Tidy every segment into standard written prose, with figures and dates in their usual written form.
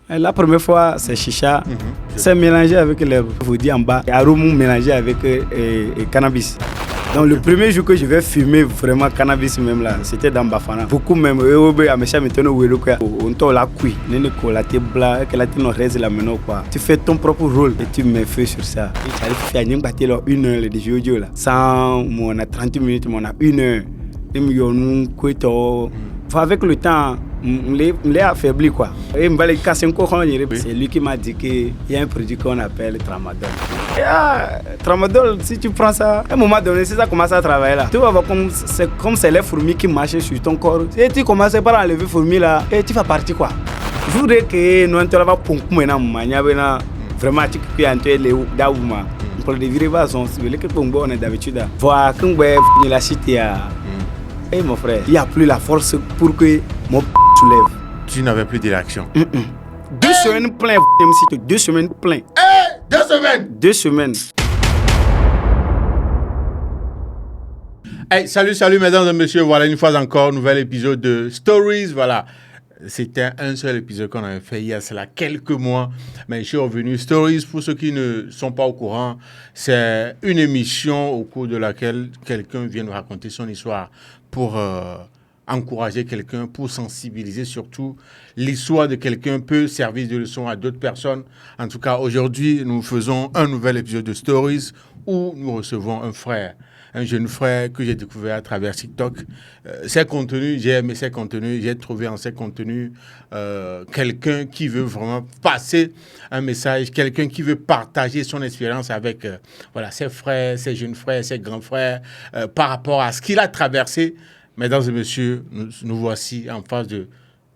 La première fois, c'est chicha. C'est mélangé avec l'herbe. Je vous dis en bas, arôme mélangé avec cannabis. Donc le premier jour que je vais fumer vraiment cannabis même là, c'était dans Bafana. Beaucoup même, tu fais ton propre rôle et tu mets feu sur ça. Tu arrives à faire une heure de jeu là. Sans on a 30 minutes, on a une heure. Avec le temps, on l'a affaibli quoi. C'est lui qui m'a dit qu'il y a un produit qu'on appelle Tramadol. Tramadol, si tu prends ça, à un moment donné, si ça commence à travailler là, tu vas voir comme c'est les fourmis qui marchent sur ton corps. Et tu commences par enlever les fourmis là, et tu vas partir quoi. Je voudrais que nous entendions vraiment tu peux entrer les daouma. Pour les viribations, c'est le que on est d'habitude. Voir qu'on va la cité à. Hey mon frère, il n'y a plus la force pour que mon soulève. Tu n'avais plus d'érection. 2 semaines plein, 2 semaines plein. 2 semaines 2 semaines. Hey, salut mesdames et messieurs, voilà une fois encore, nouvel épisode de Stories, voilà. C'était un seul épisode qu'on avait fait il y a cela quelques mois, mais je suis revenu. Stories, pour ceux qui ne sont pas au courant, c'est une émission au cours de laquelle quelqu'un vient nous raconter son histoire pour encourager quelqu'un, pour sensibiliser surtout. L'histoire de quelqu'un peut servir de leçon à d'autres personnes. En tout cas, aujourd'hui, nous faisons un nouvel épisode de Stories où nous recevons un frère. Un jeune frère que j'ai découvert à travers TikTok. Ses contenus, j'ai aimé ses contenus, j'ai trouvé en ses contenus quelqu'un qui veut vraiment passer un message, quelqu'un qui veut partager son expérience avec ses frères, ses jeunes frères, ses grands frères, par rapport à ce qu'il a traversé. Mesdames et messieurs, nous voici en face de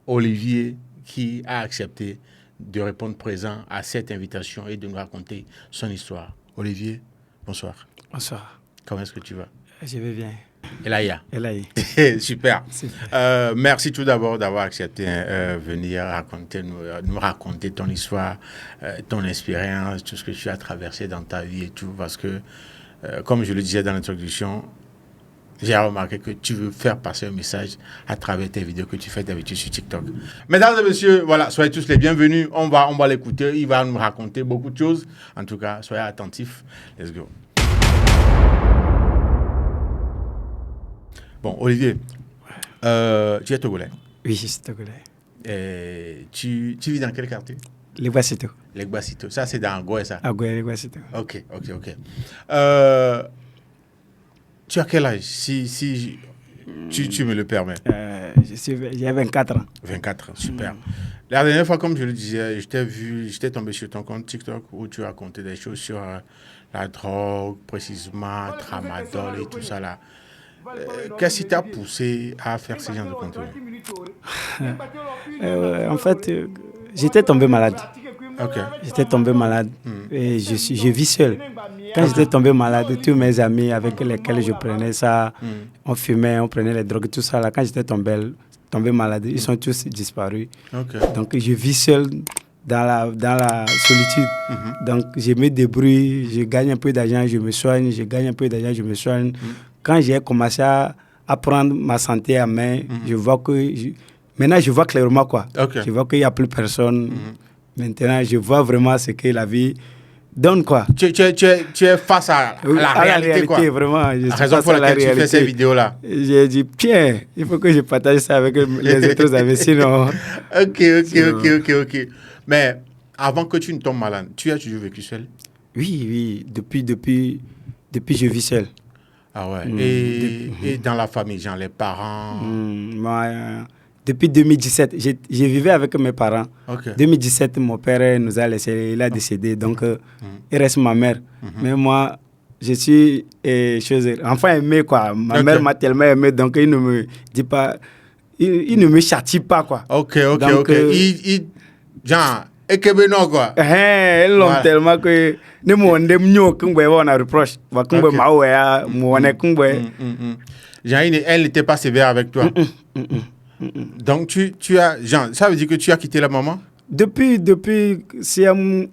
Olivier qui a accepté de répondre présent à cette invitation et de nous raconter son histoire. Olivier, bonsoir. Bonsoir. Comment est-ce que tu vas? Je vais bien. Elaya. Super. Super. Merci tout d'abord d'avoir accepté venir nous raconter ton histoire, ton expérience, tout ce que tu as traversé dans ta vie et tout. Parce que, comme je le disais dans l'introduction, j'ai remarqué que tu veux faire passer un message à travers tes vidéos que tu fais d'habitude sur TikTok. Mesdames et messieurs, voilà, soyez tous les bienvenus. On va l'écouter. Il va nous raconter beaucoup de choses. En tout cas, soyez attentifs. Let's go. Bon, Olivier, tu es Togolais. Oui, je suis Togolais. Et tu vis dans quel quartier? Les Guacito. Les Guacito. Ça, c'est dans Goé, ça? À Goé, les Guacito. Ok. Tu as quel âge, si tu me le permets? J'ai 24 ans. 24 ans, super. La dernière fois, comme je le disais, j'étais tombé sur ton compte TikTok où tu racontais des choses sur la drogue, précisément, tramadol et tout ça là. Qu'est-ce qui t'a poussé à faire ce genre de contenu? En fait, j'étais tombé malade. Okay. J'étais tombé malade et je vis seul. Quand j'étais tombé malade, tous mes amis avec lesquels je prenais ça, on fumait, on prenait les drogues, tout ça. Là, quand j'étais tombé malade, ils sont tous disparus. Okay. Donc je vis seul dans la solitude. Donc je me débrouille, je gagne un peu d'argent, je me soigne, je gagne un peu d'argent, je me soigne. Quand j'ai commencé à prendre ma santé en main, je vois que... Maintenant, je vois clairement quoi. Okay. Je vois qu'il n'y a plus personne. Maintenant, je vois vraiment ce que la vie donne quoi. Tu es face à la réalité quoi. Vraiment. La raison pour laquelle tu fais ces vidéos-là. J'ai dit, tiens, il faut que je partage ça avec les autres amis, sinon... Ok. Mais avant que tu ne tombes malade, tu as toujours vécu seul? Oui. Depuis, je vis seul. Ah ouais. Et dans la famille, genre les parents? Moi, depuis 2017, je vivais avec mes parents. Okay. 2017, mon père nous a laissé, il a décédé, donc il reste ma mère. Mais moi, je suis enfant aimé, quoi. Ma mère m'a tellement aimé, donc il ne me dit pas, il ne me châtie pas, quoi. Ok. Genre, et que ben non, quoi. Ils l'ont tellement que ne m'ont mieux qu'on on a reproche. Va qu'on maoué, mon Genre, elle n'était pas sévère avec toi. Donc, tu as... Genre, ça veut dire que tu as quitté la maman? Depuis CM1,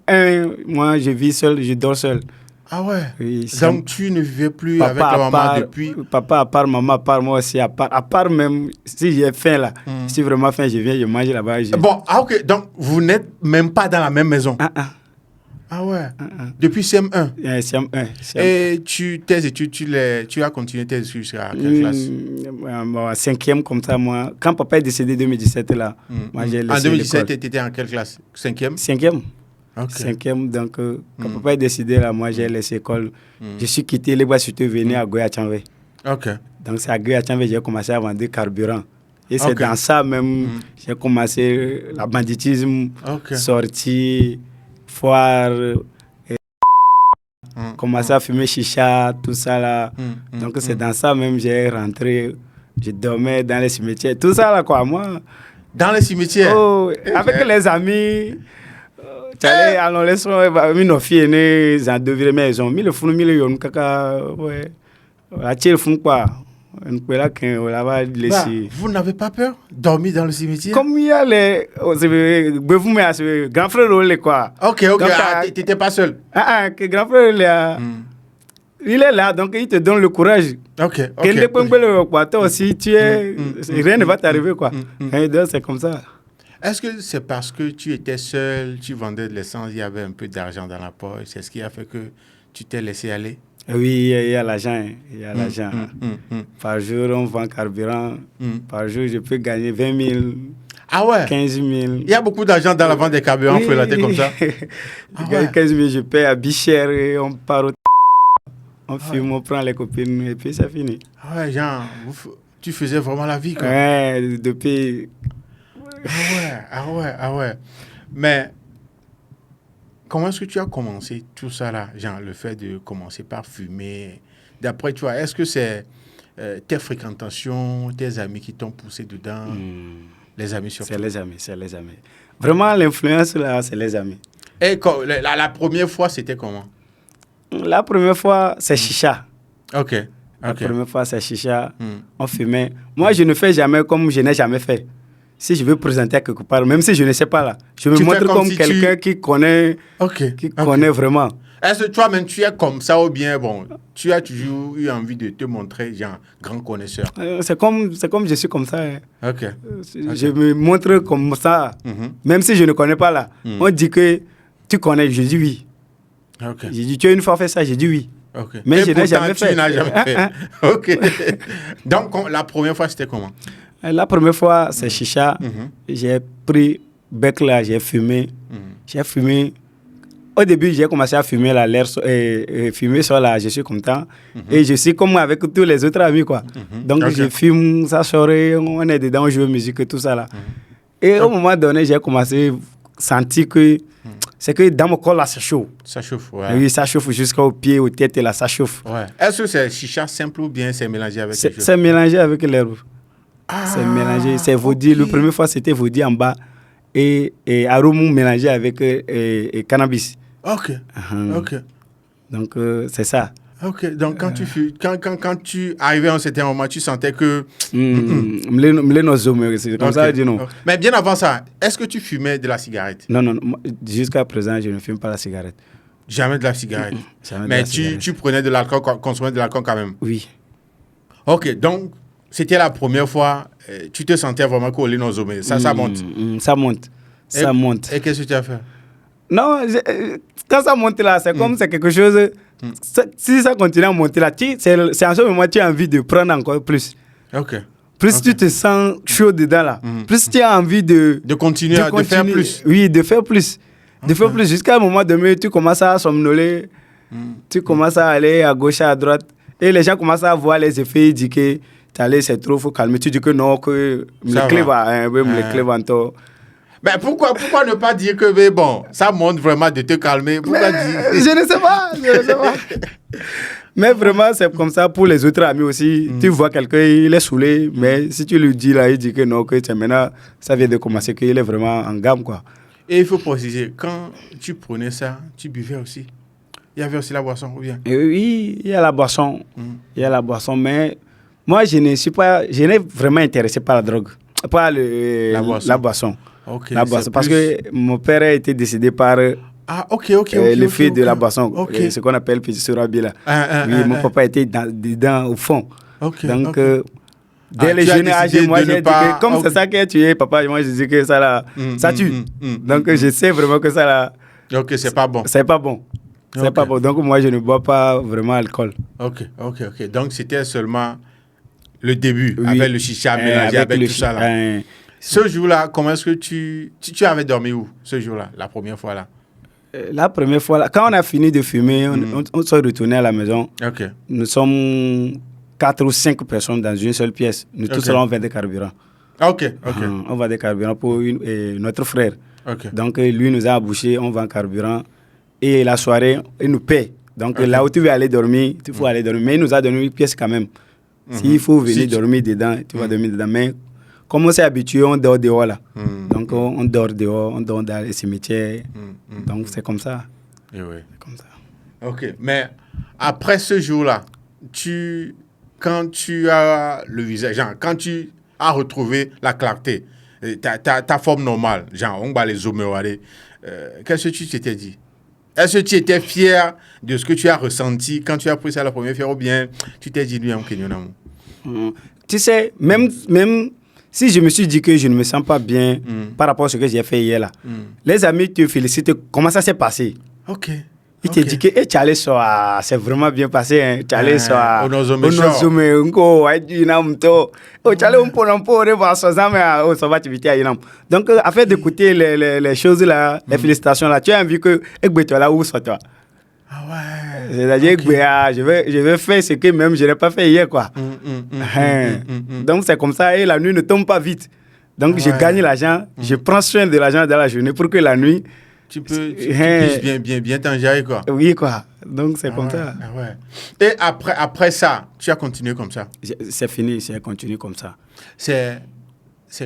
moi, je vis seul, je dors seul. Ah ouais. Oui, Donc tu ne vivais plus papa avec la maman part, depuis. Papa à part, maman à part, moi aussi à part même, si j'ai faim là, si vraiment faim, je viens, je mange là-bas. Bon, ah ok, donc vous n'êtes même pas dans la même maison. Ah ouais. Depuis CM1. CM1. Et tes études, tu as continué tes études jusqu'à quelle classe? Bon, 5e comme ça, moi. Quand papa est décédé en 2017 là, moi j'ai laissé En 2017, tu l'école. étais en quelle classe? 5e? 5e. Ok. 5e, donc quand papa est décédé là, moi j'ai laissé l'école. Je suis quitté les bois, surtout venu à Goya-Tchanvé. Ok. Donc c'est à Goya-Tchanvé que j'ai commencé à vendre carburant. Et c'est dans ça même j'ai commencé la banditisme, sortie, foire, commencé à fumer chicha, tout ça là. Donc c'est dans ça même j'ai rentré, je dormais dans les cimetières, tout ça là quoi, moi. Dans les cimetières? Oh, avec les amis. Alors les soins, nos filles nées, ils ont deviné maison. Mais le fou, le kaka, ouais. La tire fou quoi. Vous n'avez pas peur dormir dans le cimetière? Comme il y a les. Vous me grand frère, quoi. Ok, tu n'étais pas seul. Que grand frère, il est là, donc il te donne le courage. Ok. Toi aussi, tu es. Rien ne va t'arriver, quoi. Donc c'est comme ça. Est-ce que c'est parce que tu étais seul, tu vendais de l'essence, il y avait un peu d'argent dans la poche, c'est ce qui a fait que tu t'es laissé aller? Oui, il y a l'argent. Par jour, on vend carburant. Par jour, je peux gagner 20 000. Ah ouais? 15 000. Il y a beaucoup d'argent dans la vente des carburants frelatés comme ça? Je gagne 15 000, je paye à Bichère et on part au... On fume, on prend les copines et puis c'est fini. Ah ouais, genre, tu faisais vraiment la vie, quoi. Ouais, depuis... Ah ouais. Mais comment est-ce que tu as commencé tout ça là, genre le fait de commencer par fumer? D'après toi, est-ce que c'est tes fréquentations, tes amis qui t'ont poussé dedans? Les amis surtout? C'est les amis. Vraiment, l'influence là, c'est les amis. Et la première fois, c'était comment? La première fois, c'est chicha. Ok. La première fois, c'est chicha. On fumait. Moi, je ne fais jamais comme je n'ai jamais fait. Si je veux présenter quelque part, même si je ne sais pas là, je me montre comme si quelqu'un qui connaît, connaît vraiment. Est-ce que toi-même tu es comme ça ou bien bon, tu as toujours eu envie de te montrer genre grand connaisseur? C'est comme je suis comme ça. Hein. Ok. Je me montre comme ça, même si je ne connais pas là. On dit que tu connais, je dis oui. Okay. J'ai dit tu as une fois fait ça, j'ai dit oui. Okay. Mais je n'ai jamais fait. Tu n'as jamais fait. Ok. Donc la première fois c'était comment? La première fois, c'est chicha. J'ai pris bec là, j'ai fumé. J'ai fumé. Au début, j'ai commencé à fumer là, l'air fumer ça là, je suis content. Et je suis comme avec tous les autres amis quoi. Donc je fume, ça sort, on est dedans, on joue musique et tout ça là. Et au moment donné, j'ai commencé à sentir que c'est que dans mon corps là, ça chauffe. Ça chauffe, ouais. Oui, ça chauffe jusqu'aux pieds, aux têtes là, ça chauffe. Ouais. Est-ce que c'est chicha simple ou bien c'est mélangé avec quelque chose? C'est mélangé avec l'herbe. C'est mélangé, c'est vaudi. La première fois, c'était vaudi en bas et arôme mélangé avec cannabis. Ok. Donc, c'est ça. Ok, donc quand tu arrivais à un certain moment, tu sentais que... c'est comme ça, dis non. Mais bien avant ça, est-ce que tu fumais de la cigarette? Non, jusqu'à présent, je ne fume pas la cigarette. Jamais de la cigarette? Mais tu prenais de l'alcool, consommais de l'alcool quand même? Oui. Ok, donc... C'était la première fois, tu te sentais vraiment collé nos hommes. Ça monte. Ça monte. Et qu'est-ce que tu as fait? Non, quand ça monte là, c'est comme c'est quelque chose. Si ça continue à monter là, c'est en ce moment que tu as envie de prendre encore plus. Ok. Plus tu te sens chaud dedans là, plus tu as envie de continuer à faire plus. Oui, de faire plus. De faire plus. Jusqu'à un moment donné, tu commences à somnoler, tu commences à aller à gauche, à droite. Et les gens commencent à voir les effets, ils disent que c'est trop, il faut calmer. Tu dis que non, que les clés vont encore. Mais pourquoi ne pas dire que bon, ça montre vraiment de te calmer? Pourquoi dire... Je ne sais pas. Mais vraiment, c'est comme ça pour les autres amis aussi. Tu vois quelqu'un, il est saoulé, mais si tu lui dis là, il dit que non, que maintenant, ça vient de commencer, qu'il est vraiment en gamme, quoi. Et il faut préciser, quand tu prenais ça, tu buvais aussi? Il y avait aussi la boisson, ou bien? Oui, il y a la boisson. Il y a la boisson, mais moi, je n'ai vraiment intéressé par la drogue, par la boisson. Okay, la boisson parce que mon père a été décédé par Ah, ok. Le feu de la boisson, Ok. ce qu'on appelle petit sorabi là. Oui, mon un. papa était dedans au fond. Ok. Donc, ok. dès le tu as jeune âge, décidé moi de ne j'ai dit pas- que comme ok. c'est ça qui a tué papa, moi je dis que ça là, ça tue. Donc je sais vraiment que ça là, Ok, c'est pas bon. c'est pas bon. C'est Ok. pas bon. Donc moi je ne bois pas vraiment alcool. Ok. Donc, c'était seulement le début, Oui. avec le chicha mélangé avec le tout ça là. Ce jour-là, comment est-ce que tu avais dormi où, ce jour-là, la première fois là? La première fois, là, quand on a fini de fumer, on s'est retourné à la maison. Ok. Nous sommes 4 ou 5 personnes dans une seule pièce. Nous tous Ok. là, on vend des carburants. Ok. On vend des carburants pour notre frère. Ok. Donc lui nous a embauché, on vend carburant. Et la soirée, il nous paie. Donc Ok. là où tu veux aller dormir, tu faut aller dormir. Mais il nous a donné une pièce quand même. S'il faut venir Si tu- dormir dedans, tu vas dormir dedans. Mais comme on s'est habitué, on dort dehors là. Donc on dort dehors, on dort dans les cimetières. Donc c'est comme ça. Eh oui. C'est comme ça. Ok, mais après ce jour-là, quand tu as le visage, genre, quand tu as retrouvé la clarté, ta forme normale, genre, on va les zoomer, qu'est-ce que tu t'étais dit? Est-ce que tu étais fier de ce que tu as ressenti quand tu as pris ça la première fois, ou bien tu t'es dit, lui, en Kenyon? Tu sais, même si je me suis dit que je ne me sens pas bien par rapport à ce que j'ai fait hier là, les amis te félicitent. Comment ça s'est passé? Ok. Il te dit que tu allais sur, c'est vraiment bien passé. Hein. Tu allais sur, donc, afin d'écouter les choses là, les félicitations là, tu as envie que là où soit toi. Ah ouais. C'est-à-dire que je vais faire ce que même je n'ai pas fait hier, quoi. Donc, c'est comme ça, et la nuit ne tombe pas vite. Donc, je gagne l'argent, je prends soin de l'argent dans la journée pour que la nuit... Tu puisses bien t'en gérer, quoi. Oui, quoi. Donc, c'est comme ça. Ah ouais. Et après ça, tu as continué comme ça? C'est fini, j'ai continué comme ça. C'est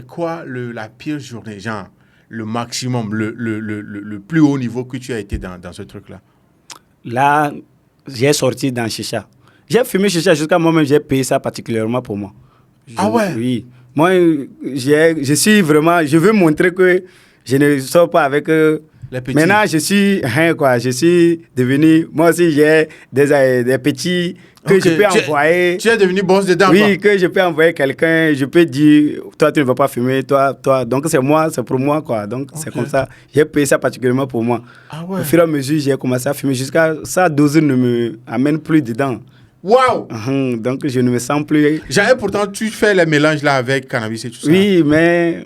quoi la pire journée, genre, le maximum, le plus haut niveau que tu as été dans ce truc-là? Là, j'ai sorti dans Chicha. J'ai fumé Chicha jusqu'à moi-même, j'ai payé ça particulièrement pour moi. Ah ouais? Oui. Moi, je suis vraiment... Je veux montrer que je ne sors pas avec... Maintenant, je suis devenu... Moi aussi, j'ai des petits que je peux envoyer. Tu es devenu boss dedans, oui, quoi. Que je peux envoyer quelqu'un. Je peux dire, toi, tu ne vas pas fumer, toi. Donc, c'est pour moi, quoi. Donc, c'est comme ça. J'ai payé ça particulièrement pour moi. Ah ouais. Au fur et à mesure, j'ai commencé à fumer jusqu'à ça, dose ne me amène plus dedans. Waouh! Donc, je ne me sens plus... Pourtant, tu fais les mélanges là avec cannabis et tout ça. Oui, mais...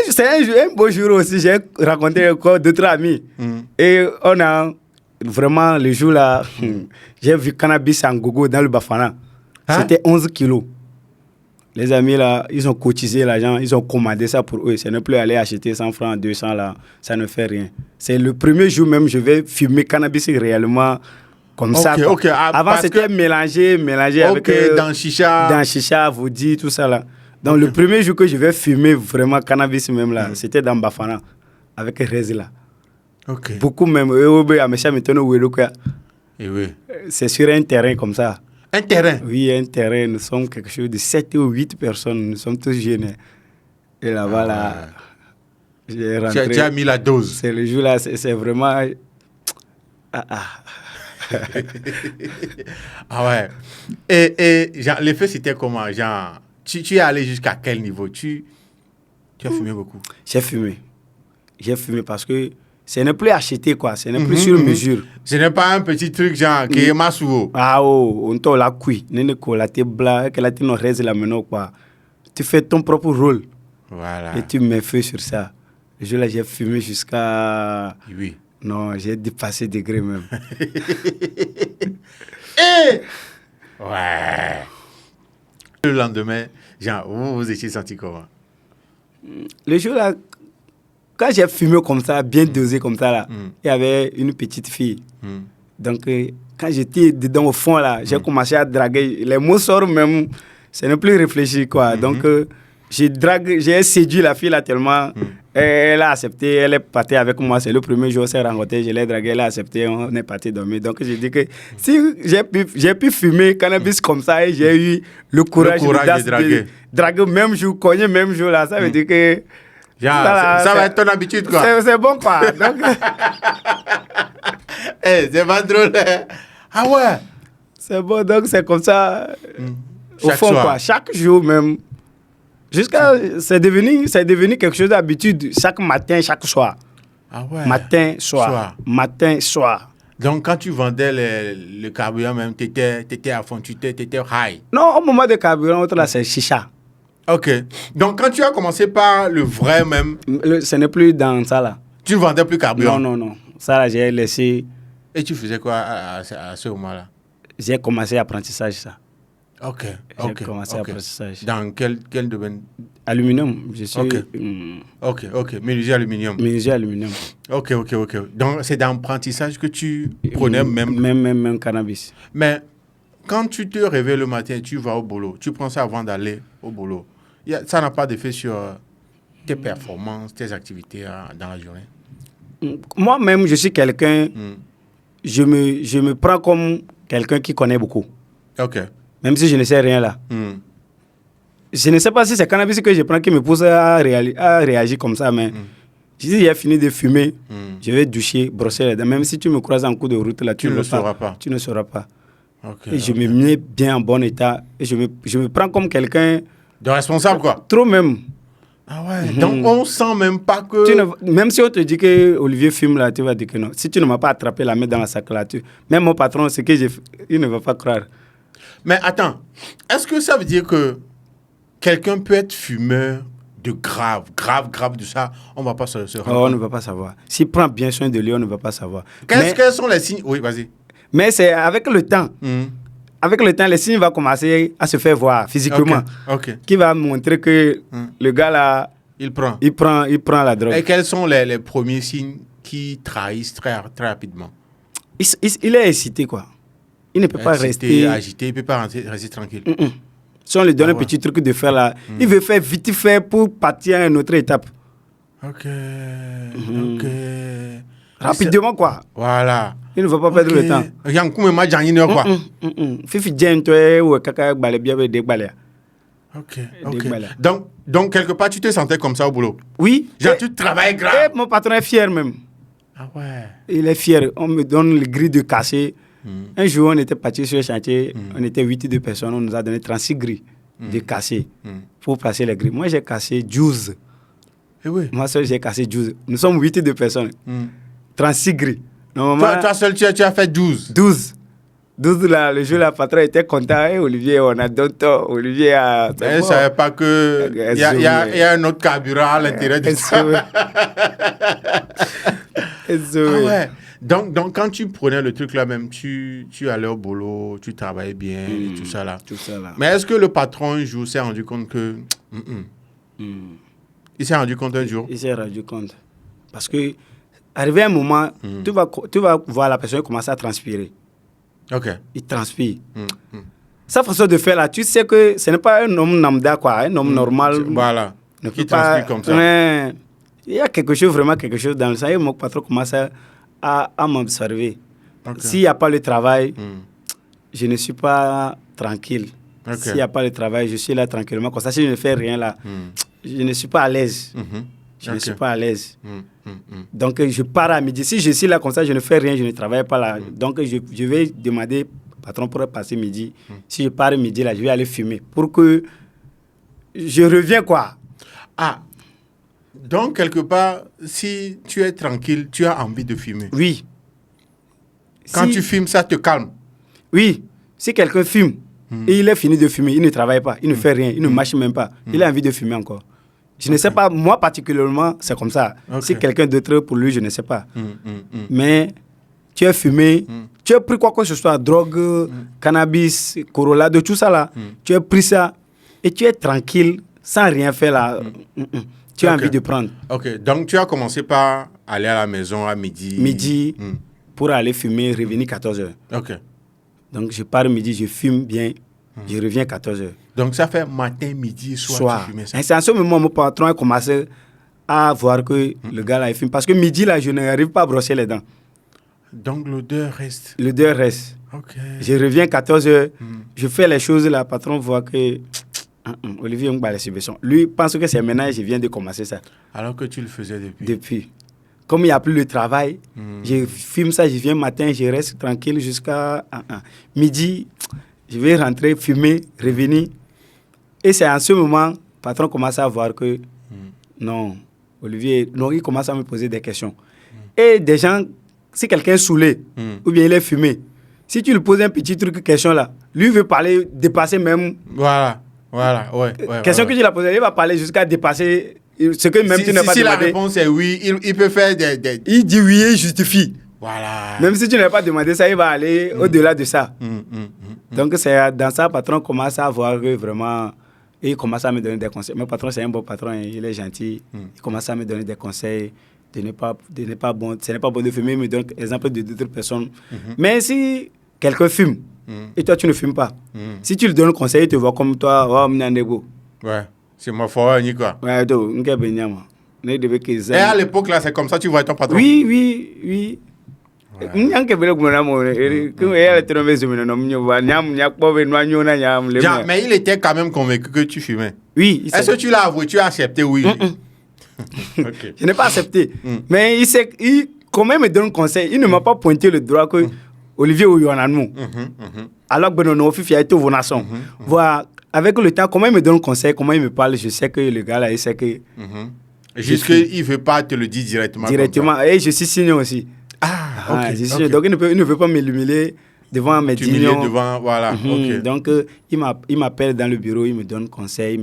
C'est un beau jour aussi, j'ai rencontré encore d'autres amis. Et on a vraiment, le jour là, j'ai vu cannabis en gogo dans le Bafana. C'était 11 kilos. Les amis là, ils ont cotisé l'argent, ils ont commandé ça pour eux. Ce n'est plus aller acheter 100 francs, 200 là, ça ne fait rien. C'est le premier jour même, je vais fumer cannabis réellement comme ça. Okay. Avant, c'était mélangé avec... dans chicha. Dans chicha, vous dites, tout ça là. Donc, le premier jour que je vais fumer vraiment cannabis même là, c'était dans Bafana, avec Rezi là. Beaucoup même. Et oui. C'est sur un terrain comme ça. Un terrain? Oui, un terrain. Nous sommes quelque chose de 7 ou 8 personnes. Nous sommes tous jeunes. Et là-bas, là, j'ai rentré. Tu as mis la dose. C'est le jour là, c'est vraiment... Ah ouais. Et genre, l'effet, c'était comment? Genre, tu es allé jusqu'à quel niveau? Tu as fumé beaucoup? J'ai fumé. J'ai fumé parce que ce n'est plus acheté, quoi. Ce n'est plus sur mesure. Ce n'est pas un petit truc genre qui est massouo. Ah oh, on t'a la cuit. La te bla, que la te non reste la meno, quoi. Tu fais ton propre rôle. Voilà. Et tu mets feu sur ça. Le jour là, j'ai fumé jusqu'à... Oui. Non, j'ai dépassé degré même. Et... Ouais. Le lendemain, genre, vous étiez senti comment? Le jour là, quand j'ai fumé comme ça, bien dosé comme ça là, il y avait une petite fille. Donc, quand j'étais dedans au fond là, j'ai commencé à draguer. Les mots sortent même, ce n'est plus réfléchi, quoi. Donc, j'ai séduit la fille là tellement... Elle a accepté, elle est partie avec moi. C'est le premier jour, on s'est rencontrés, je l'ai dragué, elle a accepté, on est parti dormir. Donc j'ai dit que si j'ai pu fumer cannabis comme ça et j'ai eu le courage de draguer même jour, cogner même jour là, ça veut dire que Ça va être ton habitude, quoi. C'est bon, quoi. Donc, c'est pas drôle. Ah ouais. c'est bon, donc c'est comme ça. Au Chaque fond, soir. quoi. Chaque jour même. C'est devenu quelque chose d'habitude. Chaque matin, chaque soir. Ah ouais. Matin, soir. Matin, soir. Donc, quand tu vendais le carburant même, tu étais à fond, tu étais high. Non, au moment de carburant, autre là, c'est chicha. Ok. Donc, quand tu as commencé par le vrai même, Ce n'est plus dans ça, là. tu ne vendais plus carburant. Non. Ça, là, j'ai laissé. Et tu faisais quoi à ce moment-là? J'ai commencé l'apprentissage, ça. Ok. J'ai commencé l'apprentissage. Dans quel domaine? Aluminium. Je suis. Ok. Menuisier aluminium. Menuisier aluminium. Ok. Donc, c'est dans l'apprentissage que tu prenais même. Même cannabis. Mais quand tu te réveilles le matin, tu vas au boulot, tu prends ça avant d'aller au boulot. Ça n'a pas d'effet sur tes performances, tes activités dans la journée? Moi-même, je suis quelqu'un, je me prends comme quelqu'un qui connaît beaucoup. Ok. Même si je ne sais rien là. Je ne sais pas si c'est cannabis que je prends qui me pousse à réagir comme ça, mais si j'ai fini de fumer, je vais doucher, brosser les dents. Même si tu me croises en cours de route là, tu ne sauras pas. Tu ne sauras pas. Et je me mets bien en bon état. Et je me prends comme quelqu'un... De responsable, quoi. Trop même. Ah ouais. Donc, on sent même pas que... Même si on te dit que Olivier fume là, tu vas dire que non. Si tu ne m'as pas attrapé la main dans la sac là, même mon patron, ce que j'ai fait, il ne va pas croire. Mais attends, est-ce que ça veut dire que quelqu'un peut être fumeur de grave de ça, on ne va pas se rendre compte? On ne va pas savoir. S'il prend bien soin de lui, on ne va pas savoir. Quels sont les signes? Oui, vas-y. Mais c'est avec le temps. Avec le temps, les signes vont commencer à se faire voir physiquement. Ok. Qui va montrer que le gars là, il prend la drogue. Et quels sont les premiers signes qui trahissent très rapidement? Il est excité, quoi. Il ne peut pas rester... agité, il ne peut pas rester tranquille. Si on lui donne un petit truc de faire là, il veut faire vite fait pour partir à une autre étape. Ok. Rapidement, quoi. Voilà. Il ne va pas perdre le temps. Quoi. Fifi djen toi ou kaka balé bien de balé. Ok. Donc quelque part tu te sentais comme ça au boulot. Oui. Genre tu travailles grave. Et mon patron est fier même. Ah ouais. Il est fier. On me donne le gris de casser. Un jour on était parti sur le chantier, on était 8 de personnes, on nous a donné 36 grilles de casser pour placer les grilles. Moi j'ai cassé 12. Eh oui. Moi seul j'ai cassé 12. Nous sommes 8 de personnes. 36 grilles. Toi seul, tu as fait 12. 12 là, le jour, la patron était content. Et Olivier, on a d'autres. Olivier a... Mais je ne savais pas qu'il y a un autre carburant à l'intérieur de ça. Ouais. Donc, quand tu prenais le truc là même, tu allais au boulot, tu travaillais bien et tout ça là. Mais est-ce que le patron un jour s'est rendu compte que... Il s'est rendu compte un jour? Il s'est rendu compte. Parce que... Arrivé un moment, tu vas voir la personne commencer à transpirer. Ok. Il transpire. Sa façon de faire là, tu sais que ce n'est pas un homme lambda, quoi. Un homme normal. Voilà. Qui transpire comme ça. Il y a quelque chose dans le sang. Et mon patron commence à m'observer. Okay. S'il n'y a pas le travail, je ne suis pas tranquille. Okay. S'il n'y a pas le travail, je suis là tranquillement. Comme ça, si je ne fais rien là, je ne suis pas à l'aise. Je ne suis pas à l'aise. Donc, je pars à midi. Si je suis là comme ça, je ne fais rien, je ne travaille pas là. Donc, je vais demander au patron pour passer midi. Si je pars midi, là, je vais aller fumer. Pour que je reviens, quoi. Ah, donc, quelque part, si tu es tranquille, tu as envie de fumer. Oui. Quand tu fumes, ça te calme. Oui. Si quelqu'un fume et il est fini de fumer, il ne travaille pas, il ne fait rien, il ne marche même pas, il a envie de fumer encore. Je ne sais pas, moi particulièrement, c'est comme ça. Si quelqu'un d'autre, pour lui, je ne sais pas. Mais tu as fumé, tu as pris quoi que ce soit, drogue, cannabis, Corolla, de tout ça là. Tu as pris ça et tu es tranquille, sans rien faire là. Tu as envie de prendre. Ok, donc tu as commencé par aller à la maison à midi. Midi, pour aller fumer, revenir 14h. Ok. Donc je pars midi, je fume bien, je reviens 14h. Donc ça fait matin, midi, soir, tu fumais ça. Et c'est en ce moment mon patron a commencé à voir que le gars là il fume. Parce que midi là, je n'arrive pas à brosser les dents. Donc l'odeur reste. L'odeur reste. Ok. Je reviens 14h, je fais les choses, le patron voit que Olivier Ngba les subventions. Lui pense que c'est maintenant, je viens de commencer ça. Alors que tu le faisais depuis. Depuis. Comme il n'y a plus de travail, je filme ça, je viens matin, je reste tranquille jusqu'à midi. Je vais rentrer, fumer, revenir. Et c'est en ce moment, le patron commence à voir que non, Olivier, non, il commence à me poser des questions. Et des gens, si quelqu'un est saoulé, ou bien il est fumé, si tu lui poses un petit truc, question là, lui veut parler, dépasser même. Voilà, ouais. Question que tu l'as posée, il va parler jusqu'à dépasser ce que même tu n'as pas demandé. Si la réponse est oui, il peut faire des... Il dit oui et il justifie. Voilà. Même si tu n'as pas demandé ça, il va aller au-delà de ça. Donc, c'est dans ça, le patron commence à voir que vraiment, et il commence à me donner des conseils. Mon patron, c'est un bon patron, il est gentil. Il commence à me donner des conseils. Ce n'est pas bon de fumer. Il me donne l'exemple de d'autres personnes. Mais si quelqu'un fume, et toi, tu ne fumes pas, si tu lui donnes un conseil, il te voit comme toi, oh, ouais, c'est ma foi, ni quoi. Ouais, donc, et à l'époque, là, c'est comme ça, tu vois ton patron. Oui. Mais il était quand même convaincu que tu fumais. Oui. Est-ce que tu l'as avoué? Tu as accepté? Oui. Okay. Je n'ai pas accepté. Mais quand même, il me donne un conseil. Il ne m'a pas pointé le droit que Olivier Ouyonanou. Alors que non, Fifi a été au Nasson. Voilà. Avec le temps, comment il me donne un conseil, comment il me parle, je sais que le gars là, il sait que. Juste qu'il ne veut pas te le dire directement. Directement. Et je suis signé aussi. Ok. Donc, il ne veut pas m'illuminer devant mes dîners. Voilà. Donc, il m'appelle dans le bureau, il me donne conseil,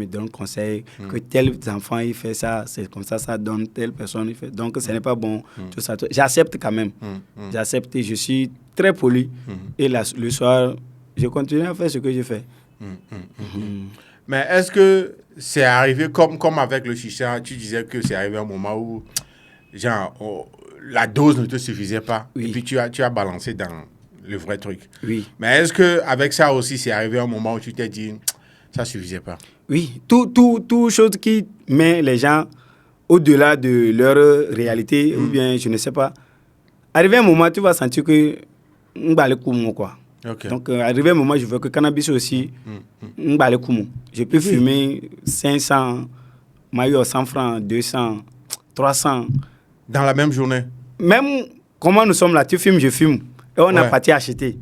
que tel enfant, il fait ça, c'est comme ça, ça donne, telle personne, il fait. Donc, ce n'est pas bon. Tout ça. J'accepte quand même. J'accepte et je suis très poli. Et le soir, je continue à faire ce que je fais. Mais est-ce que c'est arrivé comme avec le chicha, tu disais que c'est arrivé un moment où, genre, la dose ne te suffisait pas, et puis tu as balancé dans le vrai truc. Oui. Mais est-ce qu'avec ça aussi, c'est arrivé un moment où tu t'es dit, ça ne suffisait pas? Oui, tout chose qui met les gens au-delà de leur réalité, ou bien, je ne sais pas. Arrivé un moment, tu vas sentir que quoi. Okay. Donc, arrivé un moment, je veux que cannabis aussi, je peux fumer 500, maillot 100 francs, 200, 300. Dans la même journée? Même comment nous sommes là, tu fumes, je fume. Et on a parti acheter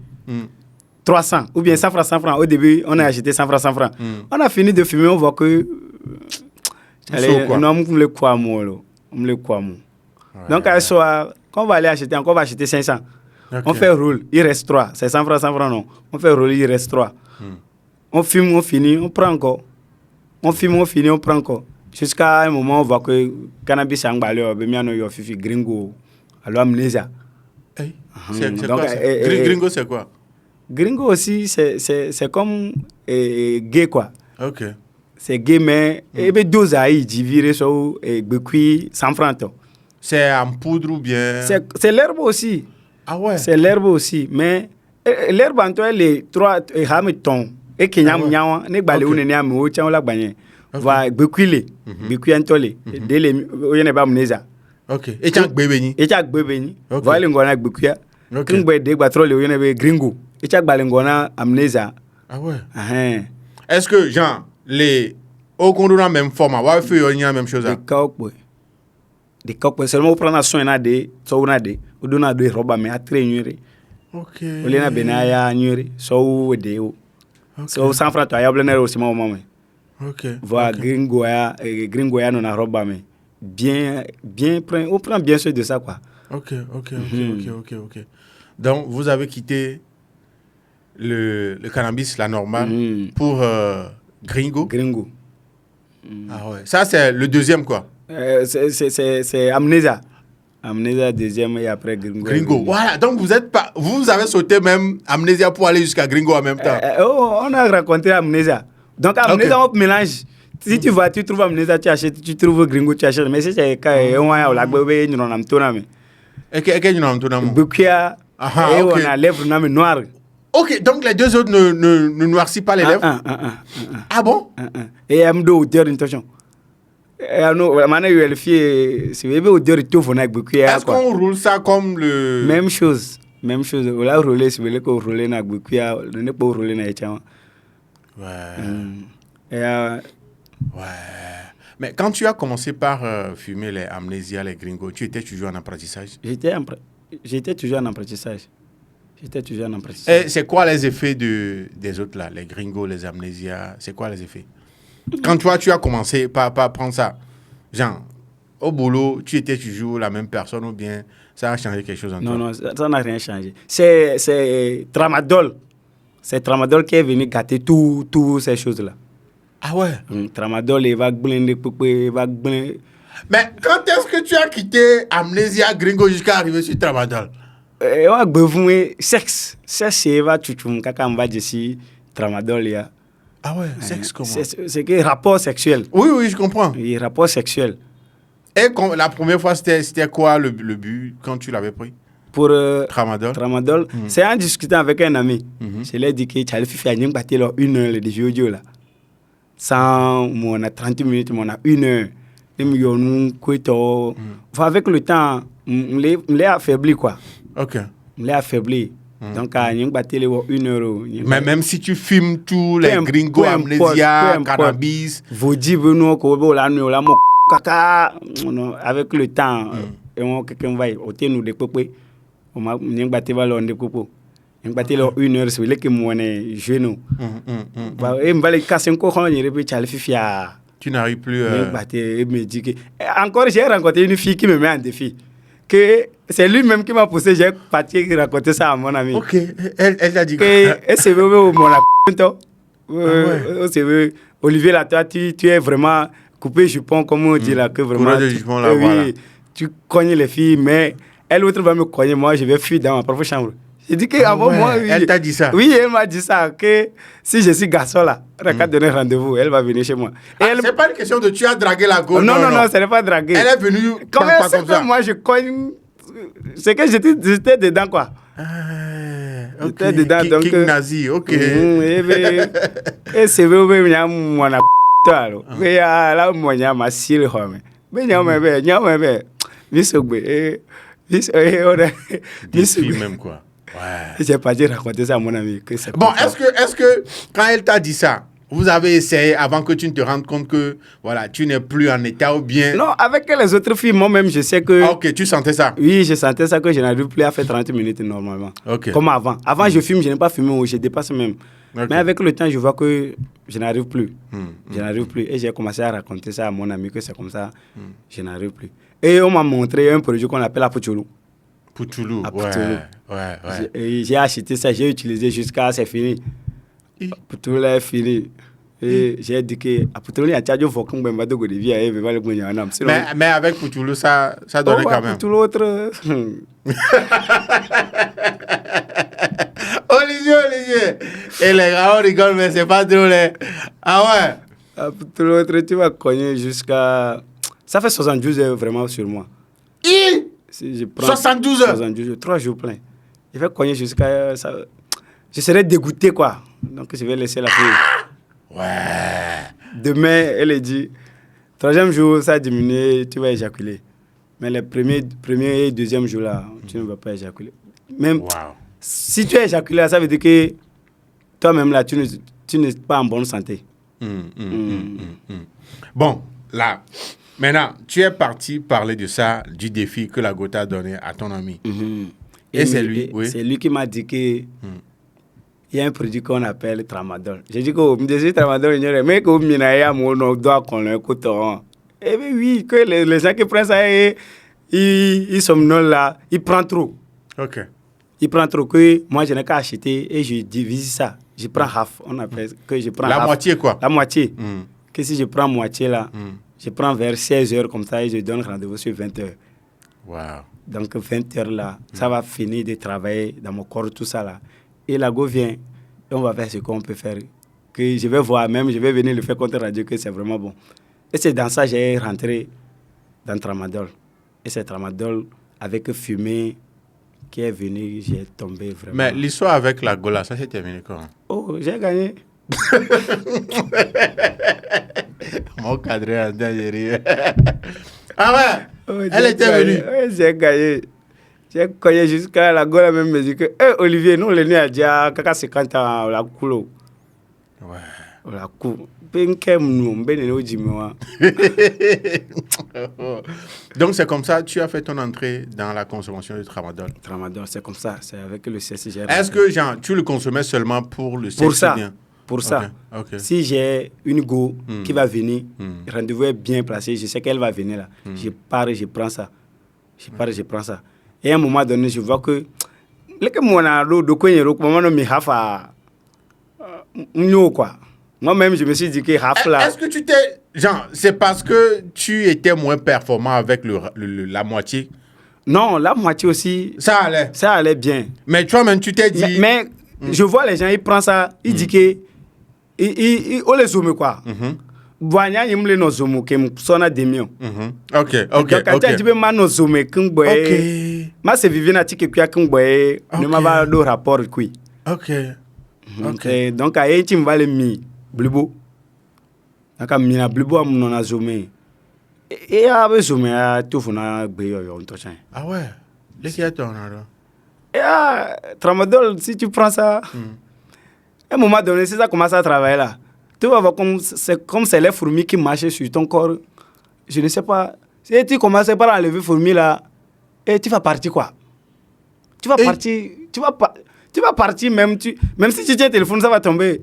300 ou bien 100 francs. Au début, on a acheté 100 francs. On a fini de fumer, on voit que. Non, on me le croit, Donc, à ce soir, quand on va aller acheter, encore on va acheter 500. Okay. On fait roule, il reste 3. C'est 100 francs, non. On fait roule, il reste 3. On fume, on finit, on prend encore. On fume, on finit, on prend encore. Jusqu'à un moment, on voit que cannabis est en balai, fifi gringo, alors amnésia. C'est quoi ça? Gringo, c'est quoi? Gringo aussi, c'est comme gay, quoi. Ok. C'est gay, mais il y a 12 ans, il vire sur 100 francs. C'est en poudre ou bien? C'est l'herbe aussi. Ah ouais? C'est l'herbe aussi, mais l'herbe en toi, les 3 hametons. Et qu'il y a un ne balé ou ne ou tient la bagne. Va bequile, bequantole, délé, ou y'en a pas mnesa. Ok. Et tu as bébé? Et tu as bébé? Voilà, on a bequia. King boy de batrole, ou y'en a gringo. Et tu as balengona amnesa. Ah ouais? Est-ce que, genre, les. Au condor même format, ouais, il y a la même chose. Des coques, seulement prendre un soin de, so on a des, ou donner à 2 robes, mais à traîner. Ok. Ou l'en a benaya, nuire, so de ou. So, 100 francs, tu as blé aussi, mon maman. Ok. Voilà, gringoya, non a robe, mais bien, on prend bien soin de ça, quoi. Ok. Donc, vous avez quitté le cannabis, la normale, pour Gringo? Gringo. Ah ouais. Ça, c'est le deuxième, quoi? C'est Amnésia. Amnésia deuxième et après Gringo. Gringo. Voilà. Donc, vous avez sauté même Amnésia pour aller jusqu'à Gringo en même temps. On a rencontré Amnésia. Donc, Amnésia, on mélange. Si tu vas, tu trouves Amnésia, tu achètes. Tu trouves Gringo, tu achètes. Mais si c'est quand on a la bébé, nous en avons tout. Et qu'est-ce que nous en avons tout? Bukia. Et on a lèvres noires. Ok, donc les deux autres ne noircissent pas les lèvres? Ah bon? Et Amdo, auteur d'intention. Est-ce qu'on roule ça comme le... Même chose. On l'a roulé, si vous voulez qu'on roule dans le on n'est pas roulé dans le Ouais. Et, Ouais. Mais quand tu as commencé par fumer les amnésias, les gringos, tu étais toujours en apprentissage? J'étais toujours en apprentissage. J'étais toujours en apprentissage. Et c'est quoi les effets des autres là, les gringos, les amnésias? C'est quoi les effets? Quand toi, tu as commencé par prendre ça, genre, au boulot, tu étais toujours la même personne ou bien ça a changé quelque chose en toi? Non, ça n'a rien changé. C'est Tramadol. C'est Tramadol qui est venu gâter toutes ces choses-là. Ah ouais? Tramadol, il va blinder, il va blinder. Mais quand est-ce que tu as quitté amnésia gringo jusqu'à arriver sur Tramadol? On a besoin sexe. Sexe, il va tout kaka on va dire Tramadol, il y a. Ah ouais, sexe comment? C'est que rapport sexuel. Oui, je comprends. Oui, rapport sexuel. Et la première fois, c'était quoi le but quand tu l'avais pris? Pour Tramadol. C'est en discutant avec un ami. Je lui ai dit que tu allais faire une bataille là, 1 heure de jeu là. Sans, on a 30 minutes, on a 1 heure. Avec le temps, on l'ai affaibli quoi. Ok. On l'ai affaibli. Donc, on a battu 1 heure. Mais même si tu filmes tous les gringos, amnésia, cannabis. Vous dites, nous, avec le temps, quelqu'un va ôter nous des popés. On a battu des popos. On a battu 1 heure, c'est que moi, je nous. Et on va les casser encore quand il répète, tu n'arrives plus. Encore, j'ai rencontré une fille qui me met en défi. Que c'est lui-même qui m'a poussé, j'ai parti raconter ça à mon ami. Ok, elle t'a dit quoi? Et c'est mon Olivier, là, toi, tu es vraiment coupé jupon, comme on dit là, que vraiment. Jupon, là, voilà. Tu cognes les filles, mais elle, l'autre va me cogner, moi, je vais fuir dans ma propre chambre. J'ai dit que avant moi, oui. Elle t'a dit ça? Oui, elle m'a dit ça, que si je suis garçon là, elle a donné rendez-vous, elle va venir chez moi. C'est pas une question de tu as dragué la go. Non, ce n'est pas dragué. Elle est venue comme elle sait comme ça. Que moi, je cogne. C'est que j'étais dedans, quoi. Ok. J'étais dedans, donc. King nazi, ok. Et c'est vrai, il y a mon alors. Il y a là, moi, il y a ma sile, mais il y a des filles même, quoi. Ouais. J'ai pas dit raconter ça à mon ami. Que bon, est-ce que quand elle t'a dit ça, vous avez essayé avant que tu ne te rendes compte que voilà, tu n'es plus en état ou bien... Non, avec les autres filles, moi-même, je sais que... Ah, ok, tu sentais ça? Oui, je sentais ça, que je n'arrive plus à faire 30 minutes normalement. Okay. Comme avant. Avant, je fume, je n'ai pas fumé, je dépasse même. Okay. Mais avec le temps, je vois que je n'arrive plus. Je n'arrive plus. Et j'ai commencé à raconter ça à mon ami, que c'est comme ça, je n'arrive plus. Et on m'a montré un produit qu'on appelle Apuchulu. Poutoulou, ouais. J'ai acheté ça, j'ai utilisé jusqu'à c'est fini. Poutoulou est fini. Et j'ai dit que Poutoulou, il y a un focon, mais avec Poutoulou, ça donnait quand même. Poutoulou, autre. Olivier. Et les gars, on rigole, mais c'est pas drôle. Ah ouais? Poutoulou, autre, tu vas cogner jusqu'à. Ça fait 72 heures vraiment sur moi. Si je prends 72 heures? 72 heures, 3 jours pleins. Je vais cogner jusqu'à ça. Je serai dégoûté, quoi. Donc, je vais laisser la fille. Ouais. Demain, elle dit, 3e jour, ça a diminué, tu vas éjaculer. Mais les premiers et 2e jours, là, tu ne vas pas éjaculer. Même si tu as éjaculé, ça veut dire que toi-même, là, tu n'es pas en bonne santé. Bon, là... Maintenant, tu es parti parler de ça, du défi que la Gota a donné à ton ami. Et c'est lui, oui. C'est lui qui m'a dit qu'il y a un produit qu'on appelle Tramadol. J'ai dit que je Tramadol, mais que doit qu'on l'écoute. Eh bien oui, que les gens qui prennent ça, ils sont là, ils prennent trop. Ok. Ils prennent trop, que moi je n'ai qu'à acheter et je divise ça. Je prends half, on appelle que je prends la moitié quoi. La moitié. Que si je prends moitié là, je prends vers 16 heures comme ça et je donne rendez-vous sur 20 heures. Wow. Donc 20 heures là, ça va finir de travailler dans mon corps, tout ça là. Et la go vient et on va faire ce qu'on peut faire. Que je vais voir même, je vais venir le faire contre radio que c'est vraiment bon. Et c'est dans ça que j'ai rentré dans Tramadol. Et c'est Tramadol avec fumée qui est venu, j'ai tombé vraiment. Mais l'histoire avec la Gola, ça s'est terminé quand? Oh, j'ai gagné. Mon cadre a gagné. Ah ouais? Oh, elle était venue. Oui, j'ai gagné. J'ai gagné jusqu'à la Gola même me dit que Olivier, nous, le nez a déjà 50 ans la couleur. Ouais. Voilà, Donc, c'est comme ça, tu as fait ton entrée dans la consommation du tramadol. Tramadol, c'est comme ça, c'est avec le sexe. Est-ce que, genre, tu le consommais seulement pour le sexe? Pour ça, bien? pour ça. Okay. Si j'ai une go qui va venir, le rendez-vous est bien placé, je sais qu'elle va venir là. Je pars et je prends ça. Je prends ça. Et à un moment donné, je vois que... Moi-même, je me suis dit que là... Est-ce que tu t'es... Genre, c'est parce que tu étais moins performant avec la moitié? Non, la moitié aussi... Ça allait bien. Mais toi-même, tu t'es dit... Mais je vois les gens, ils prennent ça, ils disent que... On les zoome quoi. Boanya yimle no zoom que sona demion. OK. Donc quand tu veux man no zoom que ngboye. Ma se vivi na tike kwa ngboye, ne ma ba do rapport kui. OK. Donc a eti mvale mi blibo. Aka mi na blibo am no na zoom. Et a be zoom a tout fona gbe yo on tochan. Ah ouais. Les qui attendent alors. Et tramadol si tu prends ça. À un moment donné, si ça commence à travailler là, tu vas voir comme c'est les fourmis qui marchent sur ton corps. Je ne sais pas. Si tu commences par enlever les fourmis là, et tu vas partir quoi? Tu vas partir. Tu vas partir même si tu tiens le téléphone, ça va tomber.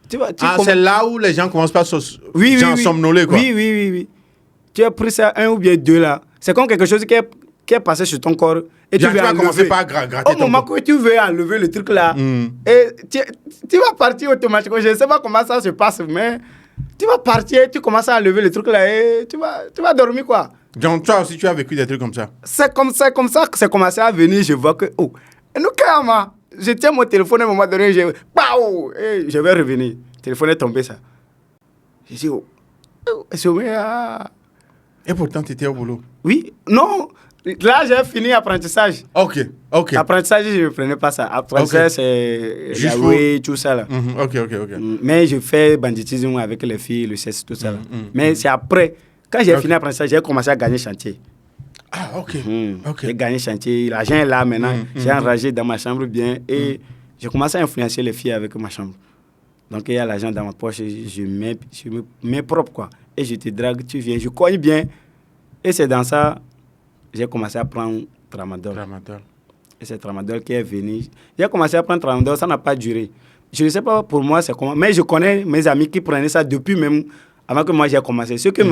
C'est là où les gens commencent par somnoler quoi. Oui. Tu as pris ça un ou bien deux là. C'est comme quelque chose qui est passé sur ton corps. Et tu vas commencer par gratter au moment où tu veux enlever le truc là, et tu vas partir automatiquement. Je ne sais pas comment ça se passe, mais tu vas partir, tu commences à enlever le truc là et tu vas dormir quoi. Donc toi aussi tu as vécu des trucs comme ça? C'est comme ça que c'est commencé à venir. Je vois que, je tiens mon téléphone à un moment donné, et je vais revenir. Le téléphone est tombé ça. Je dis, Et pourtant tu étais au boulot? Oui, non. Là, j'ai fini l'apprentissage. OK. L'apprentissage, je ne prenais pas ça. Apprentissage, c'est juste tout ça là. OK. Mais je fais banditisme avec les filles, le sexe, tout ça là. Mais c'est après, quand j'ai fini l'apprentissage, j'ai commencé à gagner chantier. Ah, OK. J'ai gagné chantier. L'argent est là maintenant. J'ai enragé dans ma chambre bien et j'ai commencé à influencer les filles avec ma chambre. Donc, il y a l'argent dans ma poche, je me mets propre quoi. Et je te drague, tu viens, je cogne bien. Et c'est dans ça... J'ai commencé à prendre tramadol. Et c'est tramadol qui est venu. J'ai commencé à prendre tramadol, ça n'a pas duré. Je ne sais pas pour moi c'est comment, mais je connais mes amis qui prenaient ça depuis même avant que moi j'ai commencé. Ceux qui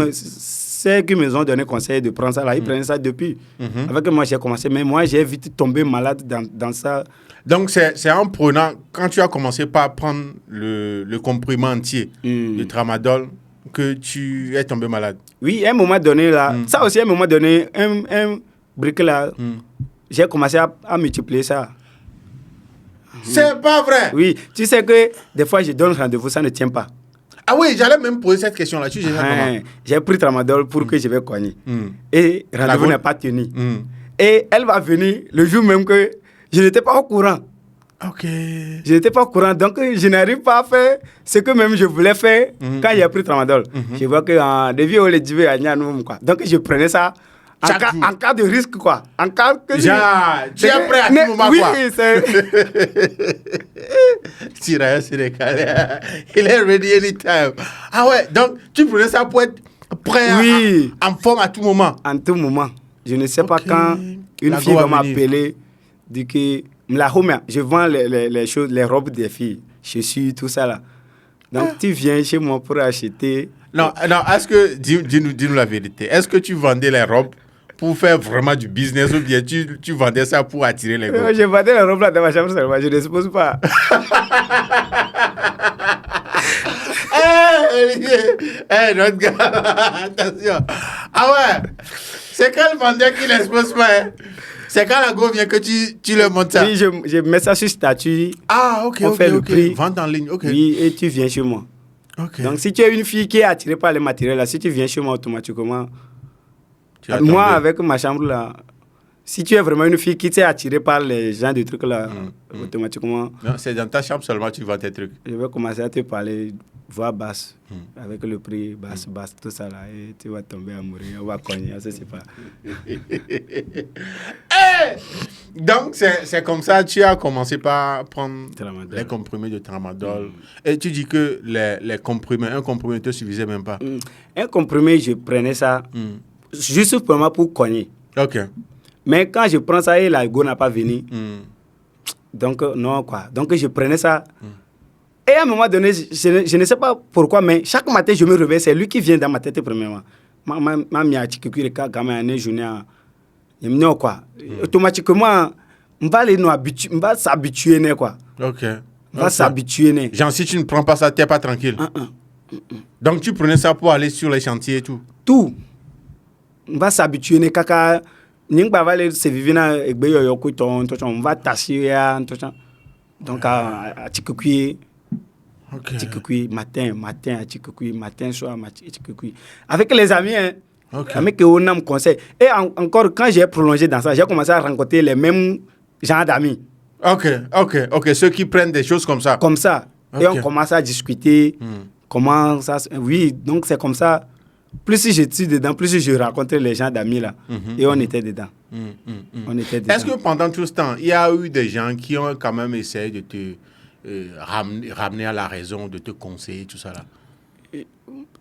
me ont donné conseil de prendre ça là, ils prenaient ça depuis. Avant que moi j'ai commencé, mais moi j'ai vite tombé malade dans ça. Donc c'est en prenant, quand tu as commencé par prendre le comprimé entier de tramadol, que tu es tombé malade? Oui, à un moment donné, là, ça aussi, à un moment donné, un brique là, j'ai commencé à multiplier ça. C'est pas vrai? Oui, tu sais que des fois, je donne rendez-vous, ça ne tient pas. Ah oui, j'allais même poser cette question-là. J'ai pris tramadol pour que je vais cogner. Et rendez-vous n'a pas tenu. Et elle va venir le jour même que je n'étais pas au courant. OK. Je n'étais pas au courant, donc je n'arrive pas à faire ce que même je voulais faire quand j'ai pris tramadol. Je vois que donc je prenais ça en cas de risque quoi. En cas que tu es prêt à tout moment quoi. Oui, c'est... Il est ready anytime. Ah ouais, donc tu prenais ça pour être prêt en forme à tout moment. En tout moment. Je ne sais pas quand une fille va m'appeler, dit que je vends les choses, les robes des filles, chaussures, tout ça là. Donc tu viens chez moi pour acheter. Non, est-ce que, dis-nous la vérité, est-ce que tu vendais les robes pour faire vraiment du business ou bien tu vendais ça pour attirer les gars? Je vendais les robes là dans ma chambre seulement, je ne suppose pas. Notre gars, attention. Ah ouais, c'est quel vendeur qui l'expose pas, hein? C'est quand la go vient que tu le montes ça? Oui, je mets ça sur statut. Ah, OK, on fait le prix. Vente en ligne, OK. Oui, et tu viens chez moi. OK. Donc, si tu es une fille qui est attirée par les matériels, là, si tu viens chez moi automatiquement, moi, avec ma chambre, là, si tu es vraiment une fille qui t'est attirée par les gens de trucs, là, automatiquement... Non, c'est dans ta chambre seulement que tu vends tes trucs. Je vais commencer à te parler voix basse, avec le prix basse, tout ça, là, et tu vas tomber amoureux, on va cogner, ça, c'est pas... Hey! Donc, c'est comme ça, tu as commencé par prendre Tramadol. les comprimés de tramadol. Et tu dis que un comprimé ne te suffisait même pas. Un comprimé, je prenais ça juste pour cogner. Ok. Mais quand je prends ça et la go n'a pas venu, donc non quoi. Donc je prenais ça. Et à un moment donné, je ne sais pas pourquoi, mais chaque matin je me réveille, c'est lui qui vient dans ma tête premièrement. Ma mia chikukuri ka gamin ane journée non quoi. Automatiquement, on va s'habituer né quoi. Ok. On va s'habituer né. Genre si tu ne prends pas ça, tu n'es pas tranquille. Donc tu prenais ça pour aller sur les chantiers et tout. Tout. On va s'habituer né kaka. N'importe va se vivre na egbe yo kuton, on va tasser ya, donc à chikukui. Ok. Chikukui matin, à chikukui matin, soir, chikukui. Avec les amis, hein. Ok. Avec on a me conseil. Et encore, quand j'ai prolongé dans ça, j'ai commencé à rencontrer les mêmes gens d'amis. Ok. Ceux qui prennent des choses comme ça. Comme ça. Et on commence à discuter. Comment ça. Oui, donc c'est comme ça. Plus je suis dedans, plus je rencontrais les gens d'amis là. Et on était dedans. On était dedans. Est-ce que pendant tout ce temps, il y a eu des gens qui ont quand même essayé de te ramener à la raison, de te conseiller, tout ça là?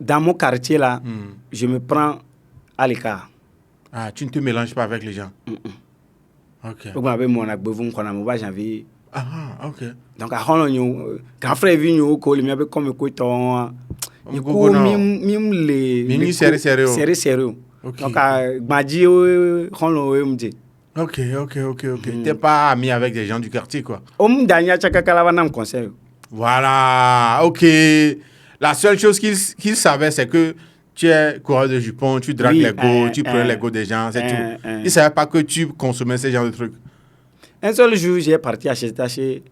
Dans mon quartier là, je me prends à l'écart. Ah, tu ne te mélanges pas avec les gens? Ok. Donc, avec mon agbevoum, qu'on a mon janvier. Ah, ok. Donc, à Hollande, quand frère vient au col, il y avait comme un coton. Il y a sérieux. Donc, à Gmadji, Hollande, me dit. Ok. T'es pas ami avec des gens du quartier, quoi. Voilà, ok. La seule chose qu'il savait, c'est que tu es coureur de jupons, tu dragues les go, tu prends les go des gens, c'est tout. Il ne savait pas que tu consommais ce genre de trucs. Un seul jour, j'ai parti acheter chez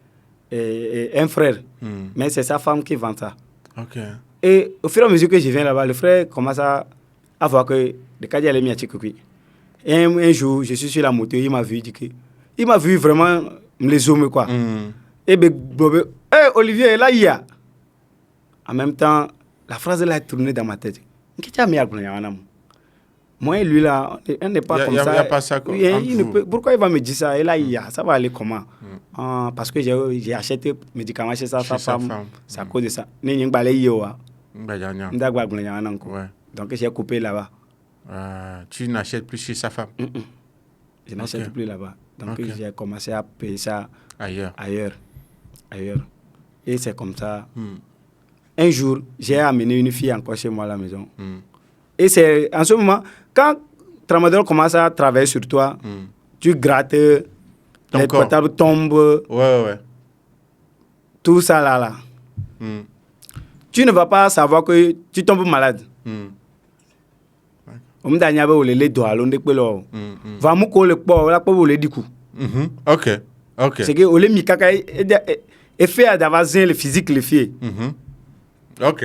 un frère, mais c'est sa femme qui vend ça. Ok. Et au fur et à mesure que je viens là-bas, le frère commence à voir que le cas est mis à Tchikoukui. Et un jour, je suis sur la moto, il m'a vu vraiment les hommes quoi. Et Olivier, là, il y a. En même temps, la phrase là est tournée dans ma tête. Moi et lui là, on n'est pas comme ça. Il n'y a pas ça quoi. Pourquoi il va me dire ça? Et là, il y a. Ça va aller comment? Parce que j'ai acheté médicaments chez sa femme. C'est à cause de ça. Donc j'ai coupé là-bas. Tu n'achètes plus chez sa femme? Je n'achète plus là-bas. Donc j'ai commencé à payer ça ailleurs. Et c'est comme ça. Un jour, j'ai amené une fille encore chez moi à la maison. Et c'est en ce moment, quand Tramadol commence à travailler sur toi, tu grattes, les portables tombent. Ouais. Tout ça là. Tu ne vas pas savoir que tu tombes malade. Ok. C'est que ole mi kaka et fait d'avoir le physique le fier. Ok.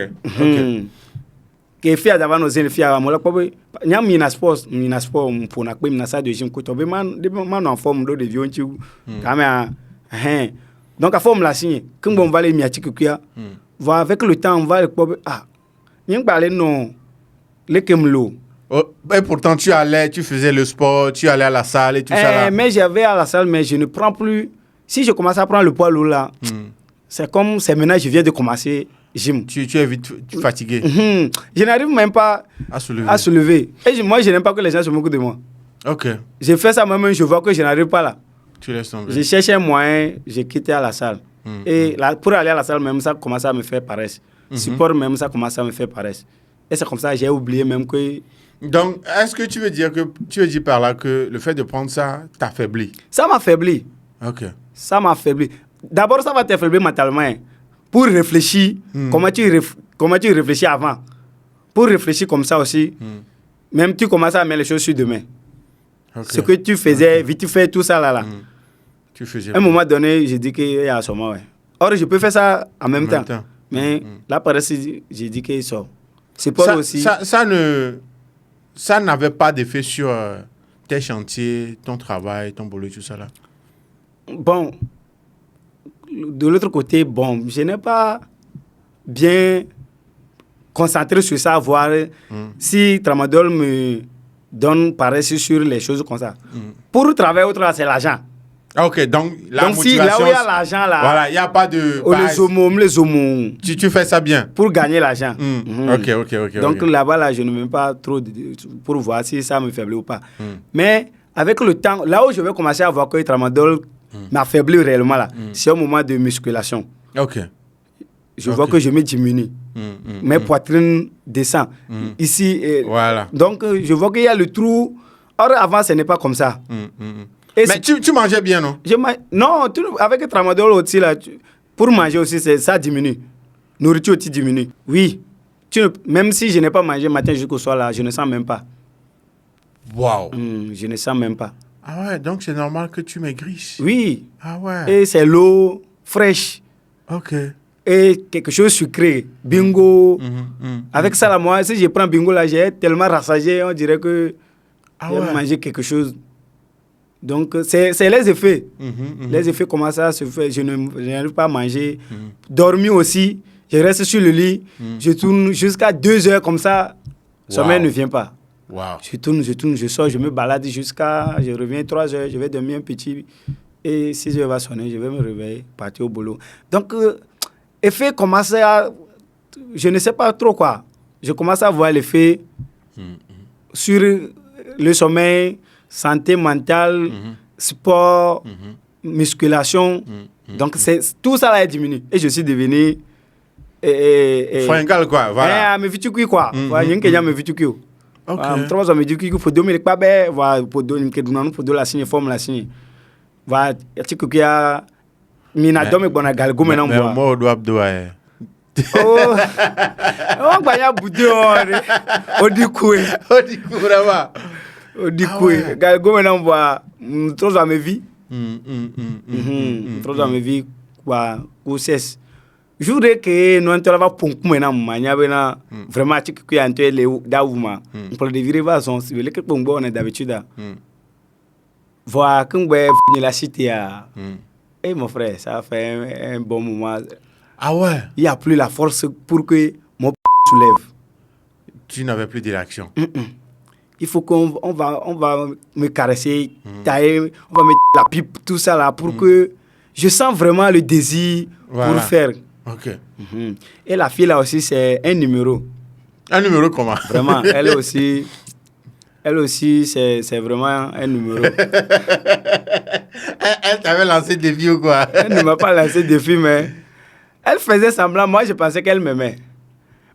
Que fait d'avoir nos le fier moi la pobe nyam mina sport pour na pe mina ça de gym ko to be man en forme de vion ti quand même donc à forme la signe quand on va les mi atikukia va avec le temps on va le pobe nyam parler non le kemlo. Et pourtant, tu faisais le sport, tu allais à la salle et tout ça là. Mais j'avais à la salle, mais je ne prends plus. Si je commence à prendre le poids lourd là, c'est comme c'est maintenant je viens de commencer gym. Tu es vite fatigué. Je n'arrive même pas à soulever. Et moi, je n'aime pas que les gens se moquent de moi. Ok. J'ai fait ça moi-même, je vois que je n'arrive pas là. Tu laisses tomber. J'ai cherché un moyen, j'ai quitté à la salle. Et là, pour aller à la salle, même ça commence à me faire paresse. Support, même ça commence à me faire paresse. Et c'est comme ça, j'ai oublié même que. Donc, est-ce que tu veux dire par là que le fait de prendre ça t'affaiblit? Ça m'affaiblit. Ok. Ça m'affaiblit. D'abord, ça va t'affaiblir mentalement. Pour réfléchir, comment tu réfléchis avant. Pour réfléchir comme ça aussi, même tu commences à mettre les choses sur demain. Okay. Ce que tu faisais, vite tu fais tout ça là. Tu faisais. À un moment donné, j'ai dit qu'il y a un moment. Or, je peux faire ça en même temps. Mais là, par exemple, j'ai dit qu'il sort. C'est pas aussi. Ça n'avait pas d'effet sur tes chantiers, ton travail, ton boulot, tout ça là? Bon, de l'autre côté, je n'ai pas bien concentré sur ça, voir si Tramadol me donne paresse sur les choses comme ça. Pour travailler autre, c'est l'argent. Ok, donc la Donc, motivation... là où il y a l'argent, là... Voilà, il n'y a pas de... les homos. Tu fais ça bien. Pour gagner l'argent. Ok. Donc là-bas, là, je ne mets pas trop pour voir si ça me faiblit ou pas. Mais avec le temps, là où je vais commencer à voir que le tramadol m'affaiblit réellement, là, c'est au moment de musculation. Ok. Je vois que je me diminue. Mes poitrines descendent. Ici, voilà. Donc, je vois qu'il y a le trou. Or, avant, ce n'est pas comme ça. Mais tu mangeais bien, non? Non, avec le tramadol aussi, là, pour manger aussi, ça diminue. Nourriture aussi diminue. Oui. Même si je n'ai pas mangé matin jusqu'au soir, là, je ne sens même pas. Waouh. Je ne sens même pas. Ah ouais, donc c'est normal que tu maigrisses. Oui. Ah ouais. Et c'est l'eau fraîche. Ok. Et quelque chose sucré. Bingo. Avec ça, là, moi, si je prends bingo, là, j'ai tellement rassasié, on dirait que j'ai mangé quelque chose. Donc, c'est les effets. Les effets commencent à se faire. Je n'arrive pas à manger. Dormir aussi. Je reste sur le lit. Je tourne jusqu'à 2 heures comme ça. Sommeil ne vient pas. Wow. Je tourne, je sors, je me balade jusqu'à... Je reviens 3 heures, je vais dormir un petit... Et 6 heures va sonner, je vais me réveiller, partir au boulot. Donc, effet commence à... Je ne sais pas trop quoi. Je commence à voir l'effet sur le sommeil, santé mentale, sport, musculation. Donc, tout ça là est diminué. Et je suis devenu... Fringal, quoi. Voilà. Me vitu quoi. Voilà, il y a me vitu quoi. Ok. Trois hommes me disent qu'il faut dominer pas ben, voilà, pour donner que nous pour la signe forme la signe. Voilà, tu que a mina domme bona galgo maintenant moi. Mais moi doit abdoyer. Oh. On va y a boudé on dit quoi. On dit quoi là-bas. On dit quoi. Galgo maintenant moi, trois hommes me vie. Trois hommes me vie quoi, ou cesse. Je voudrais que nous entrons pour maintenant mania bena vraiment tu que ante le daouma pour de vivre façon si le que bon on est d'habitude voir quand ben venir la cité à et mon frère ça fait un bon moment. Ah ouais, il y a plus la force pour que mon soulève. Tu n'avais plus de réaction. Il faut qu'on va me caresser, tailler, on va mettre la pipe tout ça là pour que je sens vraiment le désir pour faire. Ok. Et la fille là aussi, c'est un numéro. Un numéro comment? Vraiment, elle aussi, c'est vraiment un numéro. Elle t'avait lancé des défi ou quoi? Elle ne m'a pas lancé de défi, mais elle faisait semblant. Moi, je pensais qu'elle m'aimait.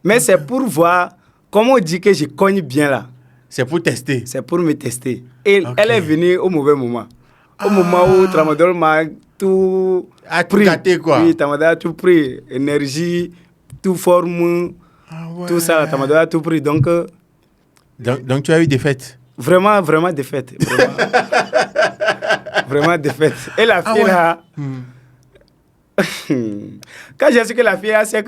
Mais c'est pour voir comment on dit que je cogne bien là. C'est pour tester? C'est pour me tester. Et elle est venue au mauvais moment. Au moment où Tramadol m'a tout pris. Gâté, quoi. Oui, Tramadol a tout pris. Énergie, tout forme, tout ça, Tramadol a tout pris. Donc tu as eu défaite? Vraiment défaite. Vraiment, vraiment défaite. Et la fille là... Quand j'ai su que la fille sait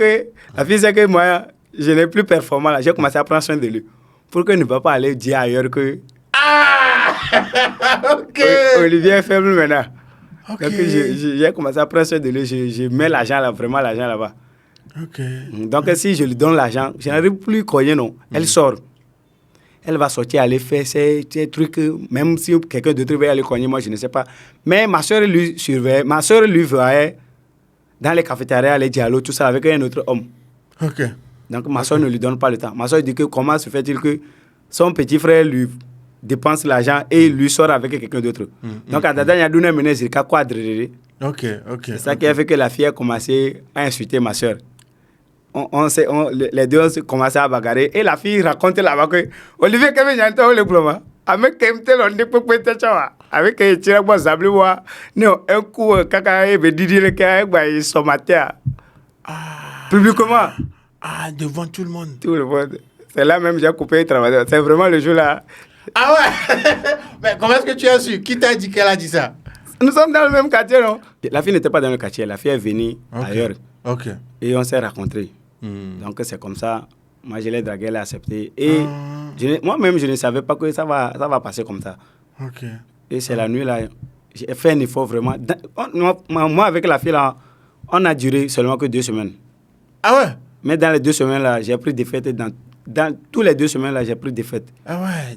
que moi, je n'ai plus performant là, j'ai commencé à prendre soin de lui. Pour que ne va pas aller dire ailleurs que... Ok. Olivier est faible maintenant. Okay. Donc j'ai commencé à prendre soin de lui. Je mets l'argent là, vraiment l'argent là-bas. Okay. Donc si je lui donne l'argent, je n'arrive plus à cogner, non. Elle sort. Elle va sortir, aller faire ces trucs. Même si quelqu'un d'autre va aller cogner, moi je ne sais pas. Mais ma soeur lui surveille. Ma soeur lui voyait dans les cafétérias, les dialogues, tout ça avec un autre homme. Ok. Donc ma soeur ne lui donne pas le temps. Ma soeur dit que comment se fait-il que son petit frère lui dépense l'argent et lui sort avec quelqu'un d'autre. Donc, à Dada, il y a donné mené jusqu'à quadre. Ok. C'est ça qui a fait que la fille a commencé à insulter ma soeur. Les deux ont commencé à bagarrer. Et la fille raconte là-bas que Olivier, quand même, j'entends le problème. Avec un coup, caca, et Didi, le cas, ils sont matés. Publiquement. Devant tout le monde. Tout le monde. C'est là même, j'ai coupé le travail. C'est vraiment le jour là. Ah ouais. Mais comment est-ce que tu as su? Qui t'a dit qu'elle a dit ça? Nous sommes dans le même quartier, non? La fille n'était pas dans le quartier. La fille est venue ailleurs. Ok. Et on s'est rencontrés. Donc c'est comme ça. Moi, je l'ai dragué, elle a accepté. Et moi-même, je ne savais pas que ça va passer comme ça. Ok. Et c'est la nuit là. J'ai fait un effort vraiment. Moi, avec la fille là, on a duré seulement que 2 semaines. Ah ouais? Mais dans les 2 semaines là, j'ai pris des fêtes. Dans tous les 2 semaines là, j'ai pris des fêtes. Ah ouais?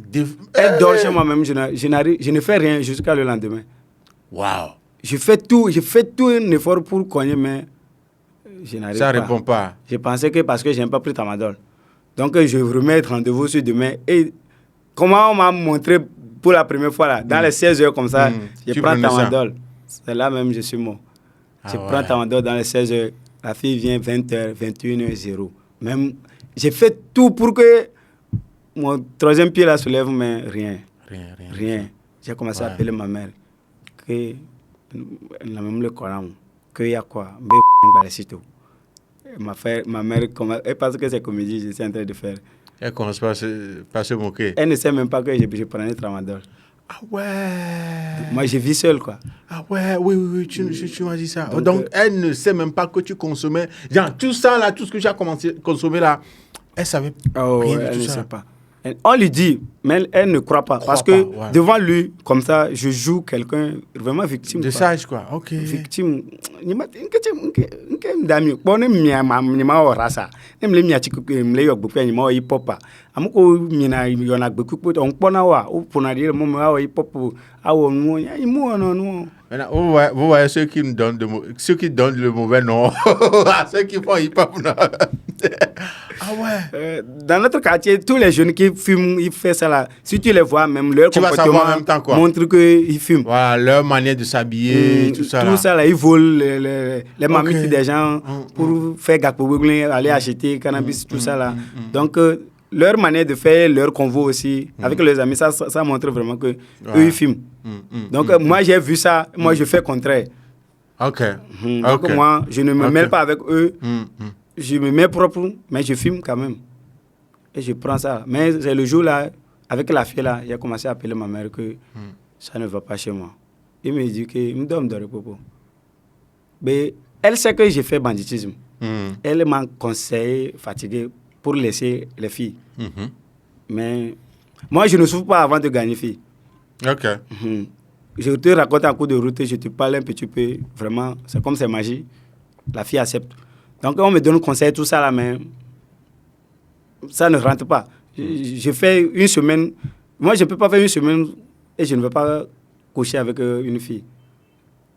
Elle dort chez moi-même, je ne fais rien jusqu'à le lendemain. Waouh! je fais tout un effort pour cogner, mais je n'arrive pas. Ça répond pas. Je pensais que parce que je n'ai pas pris tramadol. Donc, je remets rendez-vous sur demain. Et comment on m'a montré pour la première fois, là, dans les 16 heures comme ça, je prends tramadol. C'est là même, je suis mort. Je prends tramadol dans les 16 heures. La fille vient 20h, 21h00. Même, j'ai fait tout pour que mon troisième pied là se lève, mais rien. J'ai commencé à appeler ma mère. Que, même le Coran, qu'il y a quoi? Ma mère, elle pense que c'est comédie, je suis en train de faire. Elle commence par se moquer. Elle ne sait même pas que je prenais tramadol. Ah ouais. Moi, je vis seul, quoi. Ah ouais, oui, tu m'as dit ça. Donc, elle ne sait même pas que tu consommais. Genre, tout ça, là, tout ce que tu as consommé, là, elle savait rien de tout ça. Elle ne sait pas. On lui dit, mais elle ne croit pas. Parce que devant lui, comme ça, je joue quelqu'un vraiment victime. De sage, quoi. Ok. Victime. Maintenant, vous voyez ceux qui donnent le mauvais nom à ceux qui font hip-hop. Ah ouais. Dans notre quartier, tous les jeunes qui fument, ils font ça là. Si tu les vois, même leur comportement en même temps, quoi. montre qu'ils fument. Voilà, leur manière de s'habiller, tout ça. Tout ça là, ils volent les mamites des gens pour faire gâteau, aller acheter cannabis, tout ça là. Donc, leur manière de faire, leur convo aussi, avec leurs amis, ça montre vraiment que eux ils fument. Donc, moi j'ai vu ça, moi je fais contraire. Ok. Donc, moi, je ne me mêle pas avec eux. Je me mets propre, mais je fume quand même. Et je prends ça. Mais c'est le jour là, avec la fille là, j'ai commencé à appeler ma mère que ça ne va pas chez moi. Il me dit que je me donne de repos. Mais elle sait que j'ai fait banditisme. Elle m'a conseillé, fatigué, pour laisser les filles. Mais moi, je ne souffre pas avant de gagner fille. Ok. Je te raconte un coup de route, je te parle un petit peu. Vraiment, c'est comme c'est magie. La fille accepte. Donc, on me donne conseil, tout ça là, mais ça ne rentre pas. Je fais une semaine. Moi, je ne peux pas faire une semaine et je ne vais pas coucher avec une fille.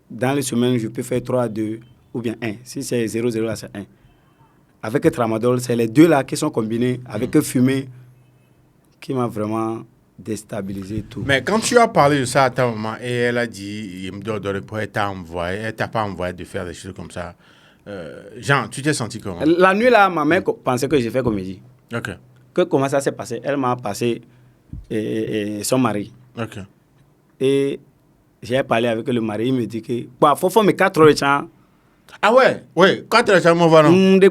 Dans les semaines, je peux faire 3, 2 ou bien 1. Si c'est 0, 0, là, c'est 1. Avec le tramadol, c'est les deux là qui sont combinés avec le fumée qui m'a vraiment déstabilisé tout. Mais quand tu as parlé de ça à ta maman et elle a dit, il me doit de repos, elle t'a pas envoyé de faire des choses comme ça. Jean, tu t'es senti comment? La nuit là, ma mère pensait que j'ai fait comédie. Ok. Que comment ça s'est passé? Elle m'a passé son mari. Ok. Et j'ai parlé avec le mari, il me dit que bah, faut faire mes 4 heures de temps. Ah ouais, 4 heures de temps, mon va non? 2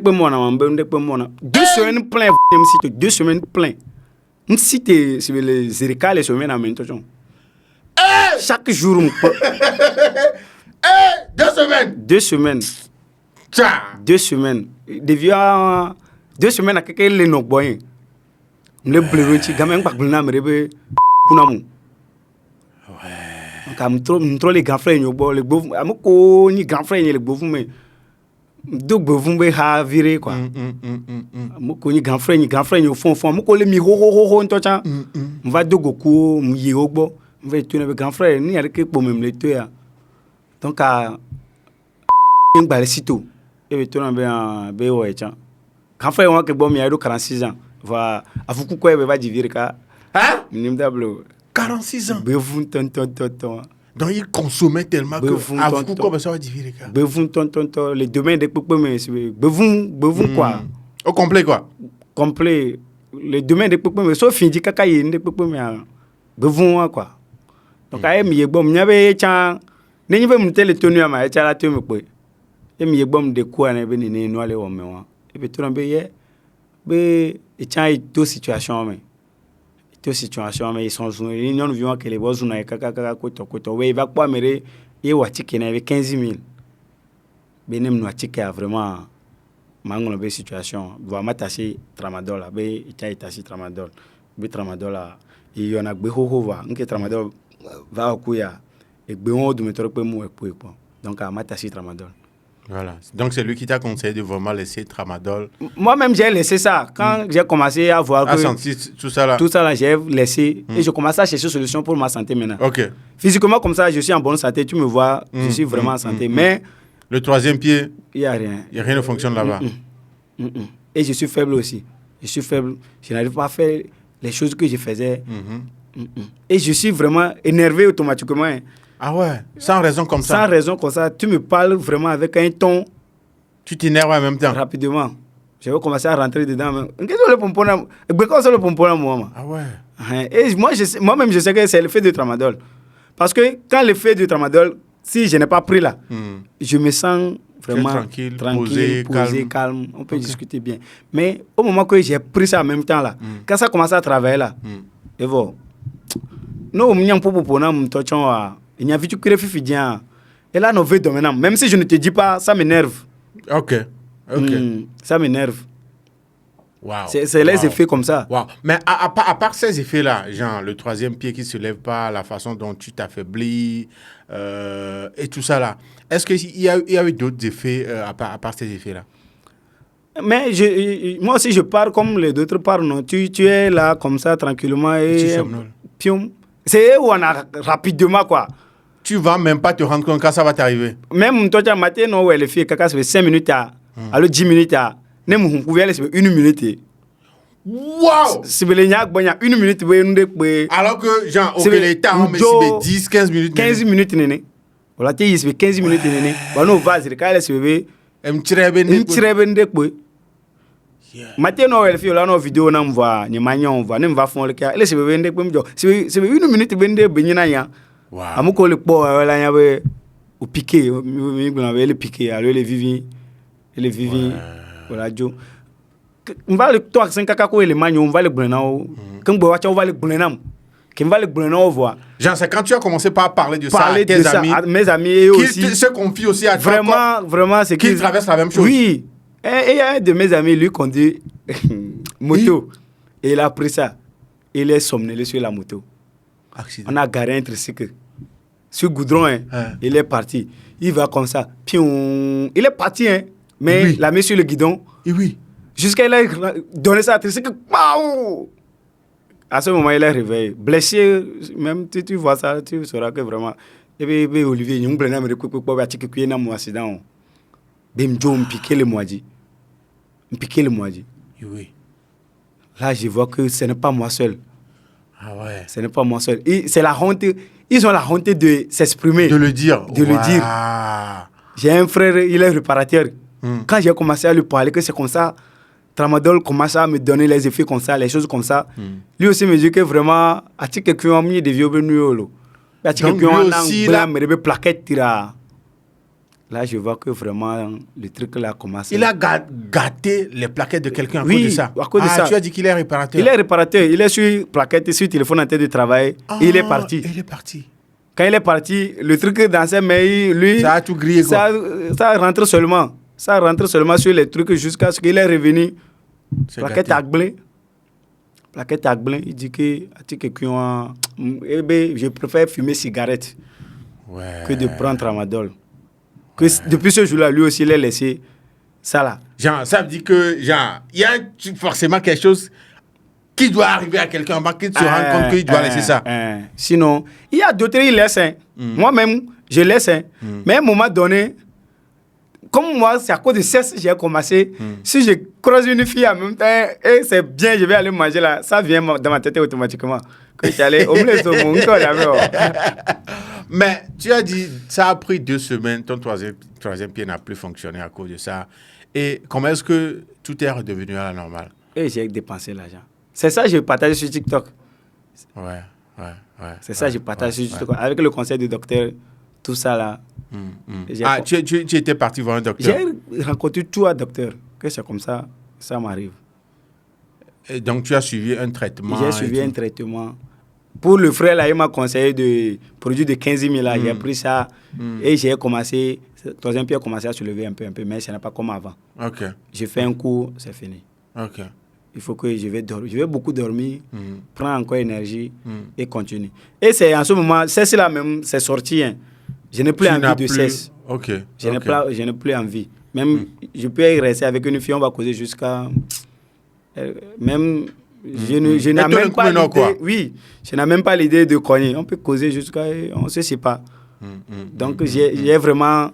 semaines plein, 2 semaines plein. Si tu es les zéricales, les semaines en même temps. Chaque jour, 2 semaines? 2 semaines. 2 semaines. Depuis 2 semaines, à quelqu'un les non boyens. Le bleu, tu gamin pas bleu, mais le kunamu. Donc, trop les grands frères, les beaux, amoko ni grands frères, les beaux, mais deux beaux, mais ha viré quoi. Amoko ni grands frères, au fond, amoko les mi ho, en tout cas. On va deux goku, mi yobo, on va tourner avec grands frères, ni avec pour même les deux. Donc, à un balcito. Et tu as un béo et tiens. Quand frère, on a que bon, il y a 46 ans. Va à vous quoi, il va dire que. Hein? 46 ans. Donc il consommait tellement que. À vous quoi, ça va dire que. Les domaines de Poupou, mais bevon quoi. Au complet quoi. Complet. Les domaines de Poupou, mais sauf fini, cacaïne de Poupou, mais bevon quoi. Donc, à y bon, il y avait un. N'y avait monté le tenu à ma la tenue. Et mi bom de quoi ne beni ne no ale o mewa e be turan be ye be e chan e to situation me ils sont ils non vivant que les boss na kaka koto we va pas mere e wa tiki na be 15000 be nem no tiki a vraiment mango be situation va matashi tramadol be e chan itashi tramadol be tramadol a e yona gbe ho va nke tramadol va okuya e gbe won du metoro pe mu e po donc a matashi tramadol. Voilà. Donc, c'est lui qui t'a conseillé de vraiment laisser Tramadol. Moi-même, j'ai laissé ça. Quand j'ai commencé à voir que... senti tout ça là. Tout ça là, j'ai laissé. Et je commençais à chercher une solution pour ma santé maintenant. Ok. Physiquement, comme ça, je suis en bonne santé. Tu me vois, je suis vraiment en santé. Mais... Le troisième pied, il n'y a rien. Il n'y a rien ne fonctionne là-bas. Et je suis faible aussi. Je suis faible. Je n'arrive pas à faire les choses que je faisais. Et je suis vraiment énervé automatiquement. Hein. Ah ouais, sans raison comme ça. Sans raison comme ça. Tu me parles vraiment avec un ton. Tu t'énerves en même temps. Rapidement. Je vais commencer à rentrer dedans. Qu'est-ce que le pompon là? Qu'est-ce que le pompon là, moi? Ah ouais. Et moi-même, je sais que c'est l'effet du tramadol. Parce que quand l'effet du tramadol, si je n'ai pas pris là, je me sens vraiment tranquille, posé, calme. On peut discuter bien. Mais au moment que j'ai pris ça en même temps là, quand ça commence à travailler là, et voilà. Nous, on a il n'y a vu que les et là, nous veut dominant. Même si je ne te dis pas, ça m'énerve. Ok. Ça m'énerve. Wow. C'est les effets comme ça. Wow. Mais à part ces effets-là, genre le troisième pied qui ne se lève pas, la façon dont tu t'affaiblis et tout ça là, est-ce qu'il y a eu d'autres effets à part ces effets-là? Mais moi aussi, je pars comme les autres partent. Non? Tu es là comme ça, tranquillement. Et pium. C'est où on a rapidement quoi. Tu vas même pas te rendre compte quand ça va t'arriver. Même toi, tu as maté, non, ouais, les filles, caca, ça fait 5 minutes à. Alors 10 minutes à. Nem on pouvait aller sur 1 minute. Wow! Si vous voulez, il y a 1 minute. Alors que, genre, ok, l'État, on met 10, 15 minutes. 15 minutes, néné. Voilà, tu as 15 minutes, néné. Bon, on va, c'est le cas, elle se veut. Un tiré Matin, non, elle fait la vidéo, on voit, ni manion, on voit, nem va fond le cas. Elle se veut vendre, c'est 1 minute, vendre, benina. Wow. Amuko le po, là, il y avait au piqué, le piqué, alors les vivi, voilà, Joe. On va le toi, 5 cacaco et les manions, on va le brenau. Quand on va le brenam. Qui va le brenau voir. Genre, c'est quand tu as commencé par parler de ça à tes amis. À mes amis aussi. Qui se confient aussi à toi. Vraiment, c'est qui traversent la même chose. Oui. Et il y a un de mes amis, lui, conduit moto. Et il a pris ça. Il est somnolé sur la moto. Accident. On a garé un tricycle. Sur le goudron, hein, il est parti. Il va comme ça. Pion. Il est parti, hein, mais la main sur le guidon. Et oui. Jusqu'à il a donné ça à tricycle. À ce moment, il est réveillé. Blessé, même si tu vois ça, tu sauras que vraiment. Et puis, Olivier, il y a un accident. Bim, piqué le moitié. Oui. Là, je vois que ce n'est pas moi seul. Ah ouais. Ce n'est pas moi seul. C'est la honte. Ils ont la honte de s'exprimer. De le dire. Le dire. J'ai un frère, il est réparateur. Quand j'ai commencé à lui parler que c'est comme ça, Tramadol commence à me donner les effets comme ça, les choses comme ça. Lui aussi me dit que vraiment, à ti quelqu'un a mis des vieux benus. À ti quelqu'un a mis des plaquettes tira. Là, je vois que vraiment, le truc là commence. Il a gâté les plaquettes de quelqu'un à cause de ça. À cause de ça. Tu as dit qu'il est réparateur. Il est réparateur. Il est sur plaquette, sur téléphone en train de travailler. Il est parti. Quand il est parti, le truc dans ses mains, lui. Ça a tout grillé, quoi. Ça rentre seulement. Ça rentre seulement sur les trucs jusqu'à ce qu'il est revenu. Plaquette agblé. Il dit que je préfère fumer cigarette que de prendre Tramadol. Depuis ce jour-là, lui aussi, il a laissé ça là. Genre, ça veut dire que, genre, il y a forcément quelque chose qui doit arriver à quelqu'un avant qu'il se rende compte qu'il doit laisser ça. Sinon, il y a d'autres qui laissent. Moi-même, je laisse. Mais à un moment donné, comme moi, c'est à cause de ça que j'ai commencé. Si je croise une fille en même temps, et c'est bien, je vais aller manger là, ça vient dans ma tête automatiquement. Que j'allais au Mais tu as dit, ça a pris 2 semaines, ton troisième pied n'a plus fonctionné à cause de ça. Et comment est-ce que tout est redevenu à la normale? Et j'ai dépensé l'argent. C'est ça que je partage sur TikTok. Ouais. C'est ça que je partage sur TikTok. Avec le conseil du docteur, tout ça là. Tu étais parti voir un docteur? J'ai rencontré tout un docteur. Que c'est comme ça, ça m'arrive. Et donc tu as suivi un traitement? J'ai suivi un traitement. Pour le frère, là, il m'a conseillé de produits de 15 000. Là, j'ai pris ça et j'ai commencé. Le troisième pied a commencé à se lever un peu, mais ce n'est pas comme avant. J'ai fait un cours, c'est fini. Il faut que je vais dormir. Je vais beaucoup dormir, prendre encore énergie et continuer. Et c'est en ce moment, c'est là même, c'est sorti. Hein. Je n'ai plus envie de sexe. Ok. Je n'ai plus envie. Même, je peux y rester avec une fille, on va causer jusqu'à... même, je n'ai même pas l'idée... Oui, je n'ai même pas l'idée de cogner. On peut causer jusqu'à... On ne sait pas. Donc, j'ai vraiment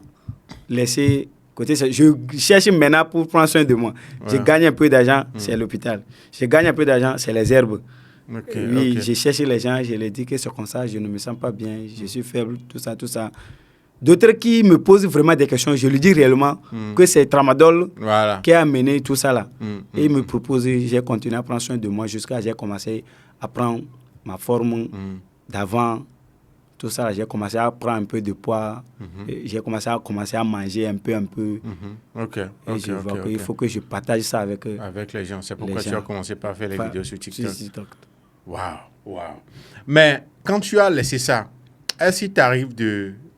laissé... Côté, je cherche maintenant pour prendre soin de moi. Je gagne un peu d'argent, c'est l'hôpital. Je gagne un peu d'argent, c'est les herbes. Je cherche les gens, je leur dis que c'est comme ça, je ne me sens pas bien, je suis faible, tout ça, tout ça. D'autres qui me posent vraiment des questions, je lui dis réellement que c'est Tramadol qui a amené tout ça là. Et il me propose, j'ai continué à prendre soin de moi jusqu'à j'ai commencé à prendre ma forme d'avant. Tout ça, là, j'ai commencé à prendre un peu de poids. J'ai commencé à manger un peu. Et je vois qu'il faut que je partage ça avec les gens. C'est pourquoi tu as commencé par faire les vidéos sur TikTok. Waouh. Mais quand tu as laissé ça, est-ce qu'il t'arrive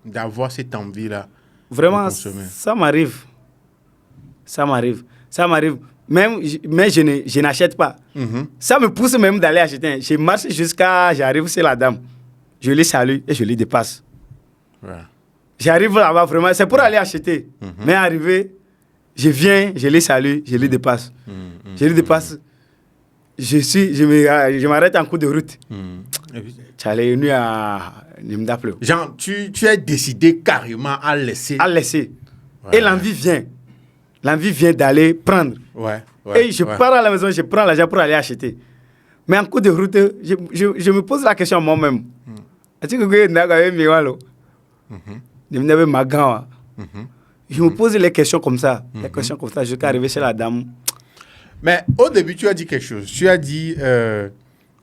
d'avoir cette envie-là? Vraiment, ça m'arrive. Même, mais je n'achète pas. Ça me pousse même d'aller acheter. Je marche jusqu'à... J'arrive chez la dame. Je les salue et je les dépasse. J'arrive là-bas vraiment, c'est pour aller acheter. Mais arrivé, je viens, je les salue, je les dépasse. Je les dépasse. Je m'arrête en cours de route. Tu allais venu à Nimdaple. Genre, tu as décidé carrément à laisser. Et l'envie vient. L'envie vient d'aller prendre. Et je pars à la maison, je prends l'argent pour aller acheter. Mais en cours de route, je me pose la question moi-même. Je me pose les questions comme ça. Jusqu'à arriver chez la dame. Mais au début, tu as dit quelque chose. Tu as dit,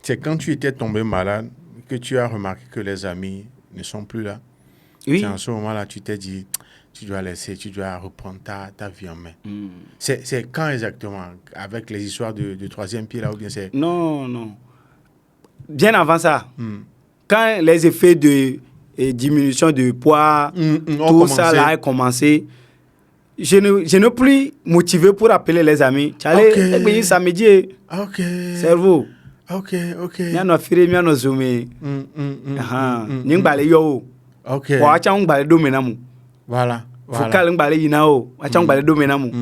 c'est quand tu étais tombé malade que tu as remarqué que les amis ne sont plus là. Oui. C'est en ce moment-là tu t'es dit, tu dois reprendre ta vie en main. C'est quand exactement? Avec les histoires de troisième pied là ou bien c'est... Non. Bien avant ça. Quand les effets de diminution de poids, tout ça là a commencé, je ne plus motivé pour appeler les amis. Allez, samedi, cerveau. Ok. Miano fire, miano zoomé. Ningbale yo. Kwa acha ngbale do menamu. Voilà. Focal ngbale yinao, acha ngbale do menamu.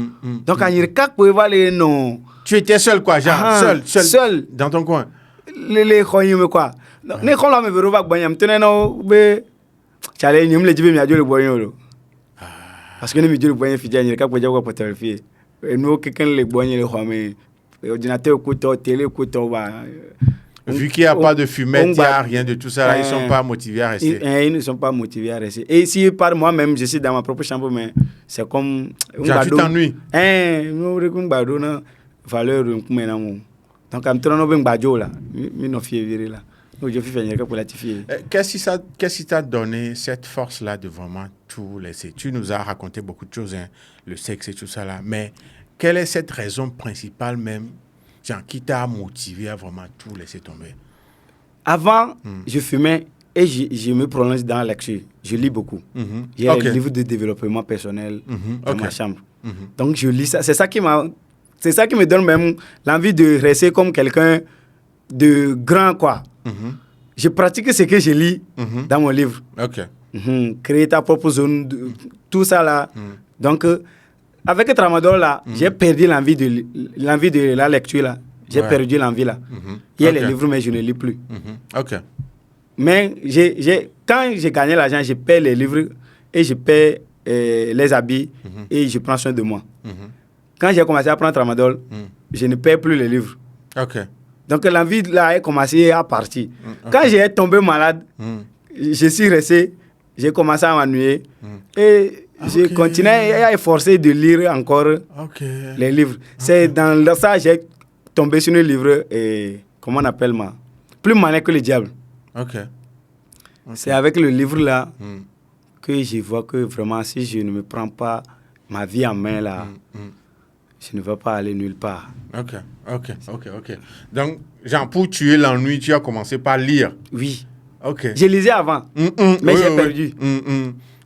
Donc en yirkak pouvait aller non. Tu étais seul quoi, genre seul dans ton coin. Les khoyime quoi. Ne khola me veroba gbanyam teneno be chale nyum le jibe mi ajo le boyon lo. Parce que ne mi jo le boyon fi jani ka poja ko potel fi. E no keken le boyon le khome ordinateur ko télé ko ba. Vu qu'il n'y a pas de fumette, il n'y a rien de tout ça, là, ils ne sont pas motivés à rester. Ils ne sont pas motivés à rester. Et si par moi-même, je suis dans ma propre chambre, mais c'est comme... Genre, tu t'ennuies. Valeur, donc, je suis Qu'est-ce qui t'a donné cette force-là de vraiment tout laisser? Tu nous as raconté beaucoup de choses, hein, le sexe et tout ça là, mais quelle est cette raison principale même, genre, qui t'a motivé à vraiment tout laisser tomber? Avant, je fumais et je me prononce dans la lecture. Je lis beaucoup. J'ai un livre de développement personnel dans ma chambre. Donc, je lis ça. C'est ça qui me donne même l'envie de rester comme quelqu'un de grand, quoi. Je pratique ce que je lis dans mon livre. Créer ta propre zone, tout ça là. Donc, avec le tramadol là, j'ai perdu l'envie de la lecture là. J'ai perdu l'envie là. Il y a les livres, mais je ne lis plus. Mais quand j'ai gagné l'argent, je paie les livres et je paie les habits et je prends soin de moi. Quand j'ai commencé à prendre tramadol, je ne paie plus les livres. Donc l'envie là a commencé à partir. Quand j'ai tombé malade, je suis resté, j'ai commencé à m'ennuyer et je continuais à efforcer de lire encore les livres. C'est dans ça que j'ai tombé sur un livre, comment on appelle moi, Plus malin que le diable. C'est avec le livre là que je vois que vraiment si je ne me prends pas ma vie en main là, je ne vais pas aller nulle part. Donc, genre, pour tuer l'ennui, tu as commencé par lire. Oui. Je lisais avant, mais j'ai perdu.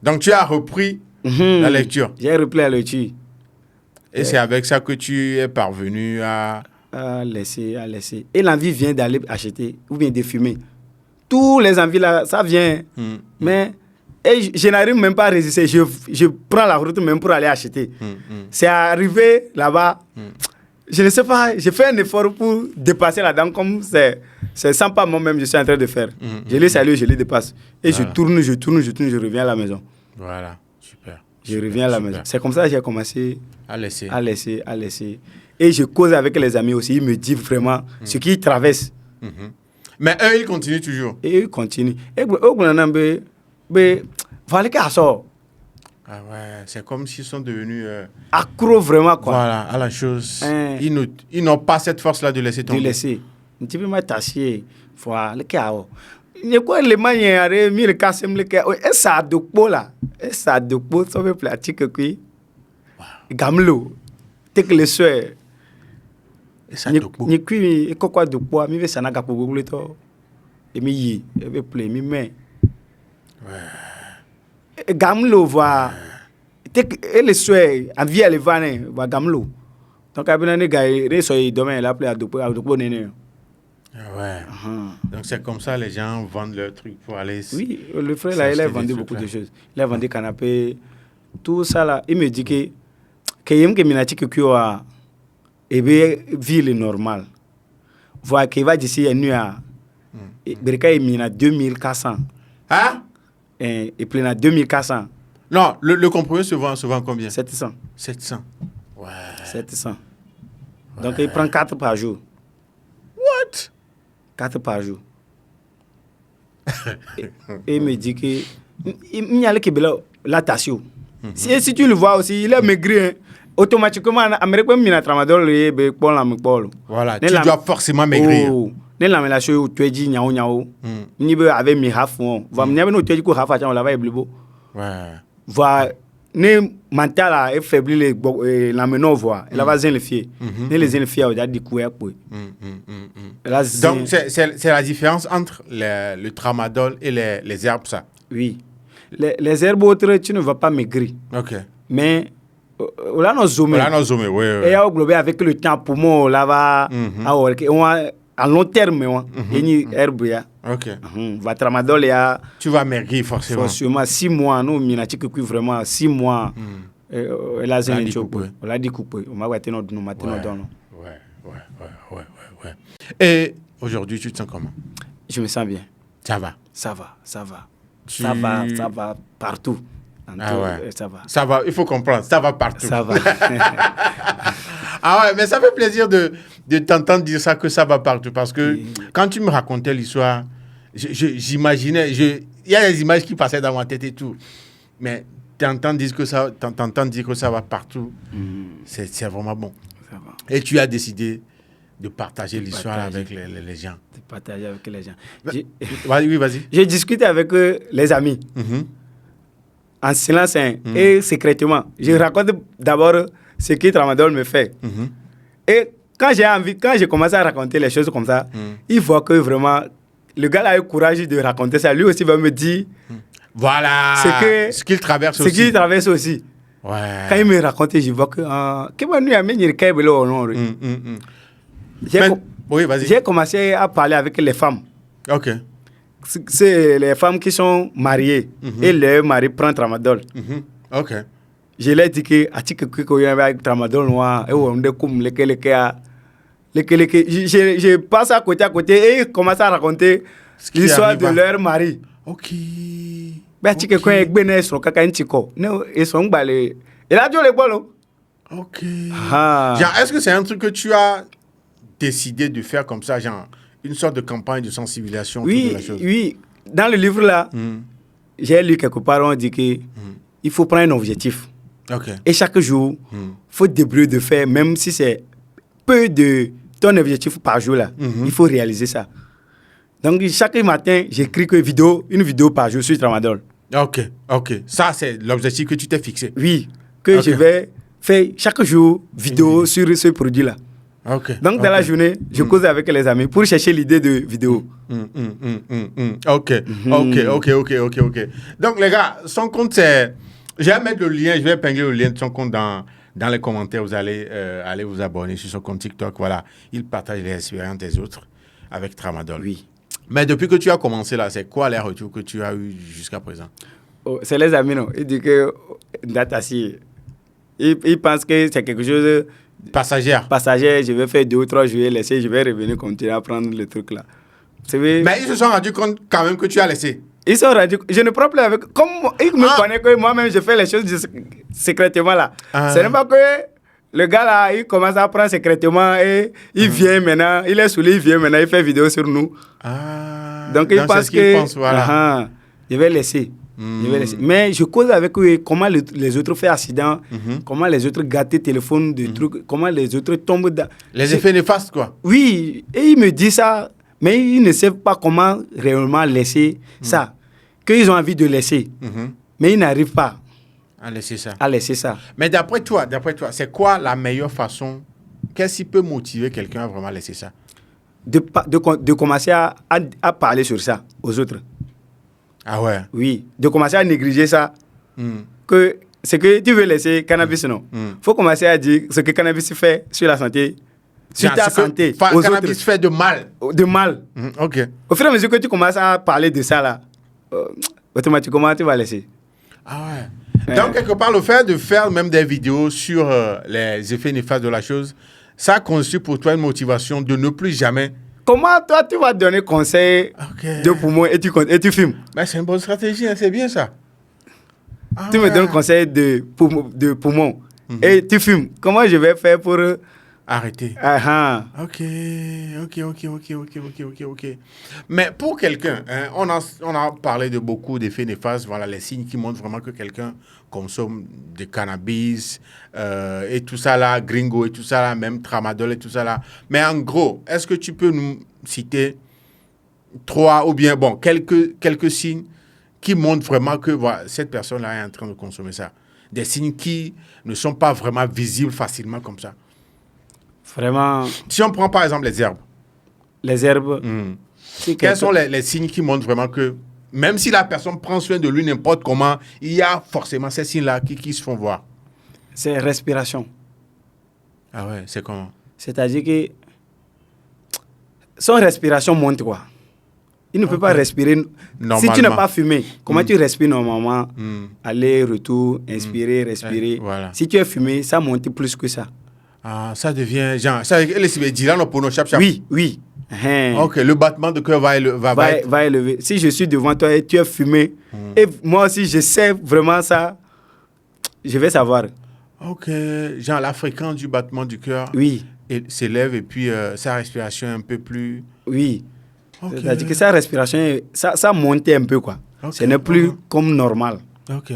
Donc, tu as repris la lecture. J'ai repris la lecture. Et c'est avec ça que tu es parvenu à laisser. Et l'envie vient d'aller acheter ou bien de fumer. Tous les envies là, ça vient. Mais Et je n'arrive même pas à résister. Je prends la route même pour aller acheter. C'est arrivé là-bas. Je ne sais pas, j'ai fait un effort pour dépasser la dame comme c'est sans pas moi-même je suis en train de faire. Je les salue, je les dépasse. Et voilà. je tourne, je reviens à la maison. Voilà, super. Je reviens à la maison. C'est comme ça que j'ai commencé à laisser. Et je cause avec les amis aussi. Ils me disent vraiment ce qu'ils traversent. Mais eux, ils continuent toujours. Et ils continuent. Et voilà qu'à ça. Ah ouais, c'est comme s'ils sont devenus accro vraiment quoi. Voilà, à la chose. Ils n'ont pas cette force-là de laisser tomber. De laisser. Un petit peu mal tassé. Voilà, le cas. Il quoi les manières de me le casser le cas. Et ça de quoi là? Et ça de quoi ça veut pratique qui? Gamlo. T'es que le soir. Et ça de quoi? Ni qui et quoi de quoi? Mi veut ça n'a pas pour googler toi. Et mi y, et veut play mi main. Ouais. Gamlo voit. Et le soir, en vie elle va né, va gamlo. Donc à bien les gars, les soirs demain il a appelé à Dopo néné. Ouais. Donc c'est comme ça les gens vendent leurs trucs pour aller. Oui, le frère là, il a vendu beaucoup de choses. Il a vendu canapé, tout ça là. Il me dit que il me dit que quoi, et bien ville normale. Voilà qu'il va d'ici à nuit à, Berka il m'a 2400. Hein? Et plein à 2400. Non, le compromis se vend combien? 700. 700. Ouais. 700. Ouais. Donc il prend 4 par jour. What? 4 par jour. Et il me dit que il y a la tassion. Si tu le vois aussi, il est maigri. Hein. Automatiquement, Américain mina tramadol le bon la me. Voilà, tu dois forcément maigrir. Ne la mela show tu dis nyao. Ni be avec mi hafon. Va m'nya no tu dis ko hafa cha on la va eblibo. Ouais. Va ne mental est faibli la meno voix. Elle va le fier. Ne les fier au dit couer quoi. Donc c'est la différence entre le tramadol et les herbes ça. Oui. Les herbes autres tu ne vas pas maigrir. OK. Mais là nos zoomé. Oui. Et au globe avec le temps pour moi là va à long terme une herbe ya. OK. Va tramadol ya. Tu vas maigrir forcément. Forcément 6 mois nous minati que vraiment 6 mois. La zone on l'a dit coupé. On m'a watté notre matin dans. Ouais. Et aujourd'hui tu te sens comment? Je me sens bien. Ça va. Ça va partout. Ah ouais. Ça va, il faut comprendre, ça va partout. Ça va. Ah ouais, mais ça fait plaisir de t'entendre dire ça, que ça va partout. Parce que quand tu me racontais l'histoire, j'imaginais, il y a des images qui passaient dans ma tête et tout. Mais t'entends dire que ça va partout, c'est vraiment bon. Ça va. Et tu as décidé de partager l'histoire avec les gens. De partager avec les gens. Vas-y. J'ai discuté avec les amis. En silence et secrètement. Je raconte d'abord ce que Tramadol me fait. Et quand j'ai commencé à raconter les choses comme ça, il voit que vraiment, le gars a eu le courage de raconter ça. Lui aussi va me dire... Voilà ce qu'il traverse aussi. Ce qu'il traverse aussi. Ouais. Quand il me racontait, je vois que... Oui, vas-y. J'ai commencé à parler avec les femmes. OK. C'est les femmes qui sont mariées et leur mari prend Tramadol. OK. Je leur ai dit que avec Tramadol noir et on je passe à côté et ils commencent à raconter l'histoire de leur mari. OK. OK. Genre, est-ce que c'est un truc que tu as décidé de faire comme ça, genre une sorte de campagne de sensibilisation autour de la chose? Oui. Dans le livre là, j'ai lu quelque part, on dit qu'il faut prendre un objectif. Okay. Et chaque jour, il faut débrouiller de faire, même si c'est peu de ton objectif par jour là, il faut réaliser ça. Donc chaque matin, j'écris une vidéo par jour sur Tramadol. OK. Ça, c'est l'objectif que tu t'es fixé. Oui, je vais faire chaque jour vidéo sur ce produit-là. Okay. Donc, dans la journée, je cause avec les amis pour chercher l'idée de vidéo. OK. Donc, les gars, son compte, c'est... Je vais mettre le lien, je vais épingler le lien de son compte dans les commentaires. Vous allez aller vous abonner sur son compte TikTok. Voilà, il partage les expériences des autres avec Tramadol. Oui. Mais depuis que tu as commencé là, c'est quoi les retours que tu as eu jusqu'à présent? Oh, c'est les amis, non. Il dit que Datassi, il pense que c'est quelque chose Passagère. passager. Je vais faire 2 ou 3 jours, laisser, je vais revenir continuer à prendre le truc là. Mais ils se sont rendus compte quand même que tu as laissé. Ils sont rendus. Je ne parle plus avec. Comme ils me connaissent que moi-même je fais les choses secrètement là. Ce n'est pas que le gars là, il commence à prendre secrètement et il vient maintenant, il est saoulé, il vient maintenant, il fait vidéo sur nous. Donc il pense que voilà. Je vais laisser. Je vais laisser. Mais je cause avec eux comment les autres font accident, comment les autres gâtent téléphone, des trucs, comment les autres tombent dans. Les effets néfastes, quoi. Oui, et il me dit ça, mais ils ne savent pas comment réellement laisser ça. Qu'ils ont envie de laisser, mais ils n'arrivent pas à laisser ça. Mais d'après toi, c'est quoi la meilleure façon? Qu'est-ce qui peut motiver quelqu'un à vraiment laisser ça? De commencer à parler sur ça aux autres. Ah ouais? Oui, de commencer à négliger ça. Que c'est que tu veux laisser cannabis, non? Faut commencer à dire ce que cannabis fait sur la santé. Sur ta santé. Cannabis fait de mal. De mal. Ok. Au fur et à mesure que tu commences à parler de ça, là, automatiquement, tu vas laisser. Ah ouais. Donc, quelque part, le fait de faire même des vidéos sur les effets néfastes de la chose, ça constitue pour toi une motivation de ne plus jamais. Comment toi, tu vas donner conseil de poumon et tu filmes? Ben, c'est une bonne stratégie, hein, c'est bien ça. Tu me donnes conseil de poumon et tu filmes. Comment je vais faire pour arrêter? Ok. Mais pour quelqu'un, hein, on a parlé de beaucoup d'effets néfastes, voilà, les signes qui montrent vraiment que quelqu'un consomme du cannabis et tout ça là, gringo et tout ça là, même tramadol et tout ça là. Mais en gros, est-ce que tu peux nous citer 3 ou bien, bon, quelques signes qui montrent vraiment que voilà, cette personne-là est en train de consommer ça? Des signes qui ne sont pas vraiment visibles facilement comme ça. Vraiment. Si on prend par exemple les herbes. Les herbes. Quels sont les signes qui montrent vraiment que même si la personne prend soin de lui n'importe comment, il y a forcément ces signes-là qui se font voir? C'est respiration. Ah ouais, c'est comment? C'est-à-dire que son respiration monte quoi. Il ne peut pas respirer. Si tu n'as pas fumé, comment tu respires normalement? Aller, retour, inspirer, respirer. Voilà. Si tu es fumé, ça monte plus que ça. Ah, ça devient genre. Ça, Oui. Ok, le battement de cœur va élever. Si je suis devant toi et tu es fumé, et moi aussi je sais vraiment ça, je vais savoir. Ok, genre la fréquence du battement du cœur s'élève et puis sa respiration est un peu plus. Oui. Okay. C'est-à-dire que sa respiration, ça monte un peu quoi. Ce n'est plus comme normal. Ok.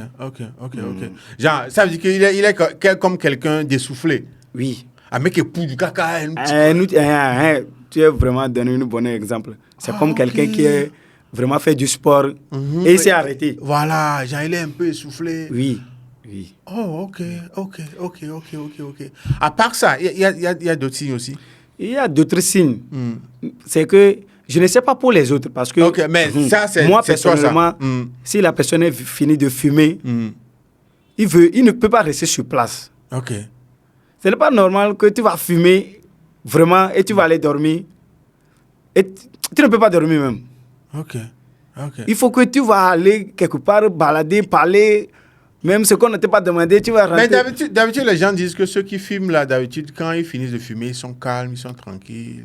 Genre, ça veut dire qu'il est comme quelqu'un d'essoufflé. Oui. Un mec qui pousse du caca. Tu as vraiment donné un bon exemple. C'est comme quelqu'un qui a vraiment fait du sport et il s'est arrêté. Voilà, genre il est un peu essoufflé. Oui. Oh, ok. À part ça, il y a d'autres signes aussi? Il y a d'autres signes. C'est que je ne sais pas pour les autres parce que mais ça, moi personnellement, si la personne est finie de fumer, il ne peut pas rester sur place. Ok. Ce n'est pas normal que tu vas fumer vraiment et tu vas aller dormir. Et tu ne peux pas dormir même. Ok. Il faut que tu vas aller quelque part, balader, parler. Même ce qu'on ne t'a pas demandé, tu vas rentrer. Mais d'habitude, les gens disent que ceux qui fument là, d'habitude, quand ils finissent de fumer, ils sont calmes, ils sont tranquilles.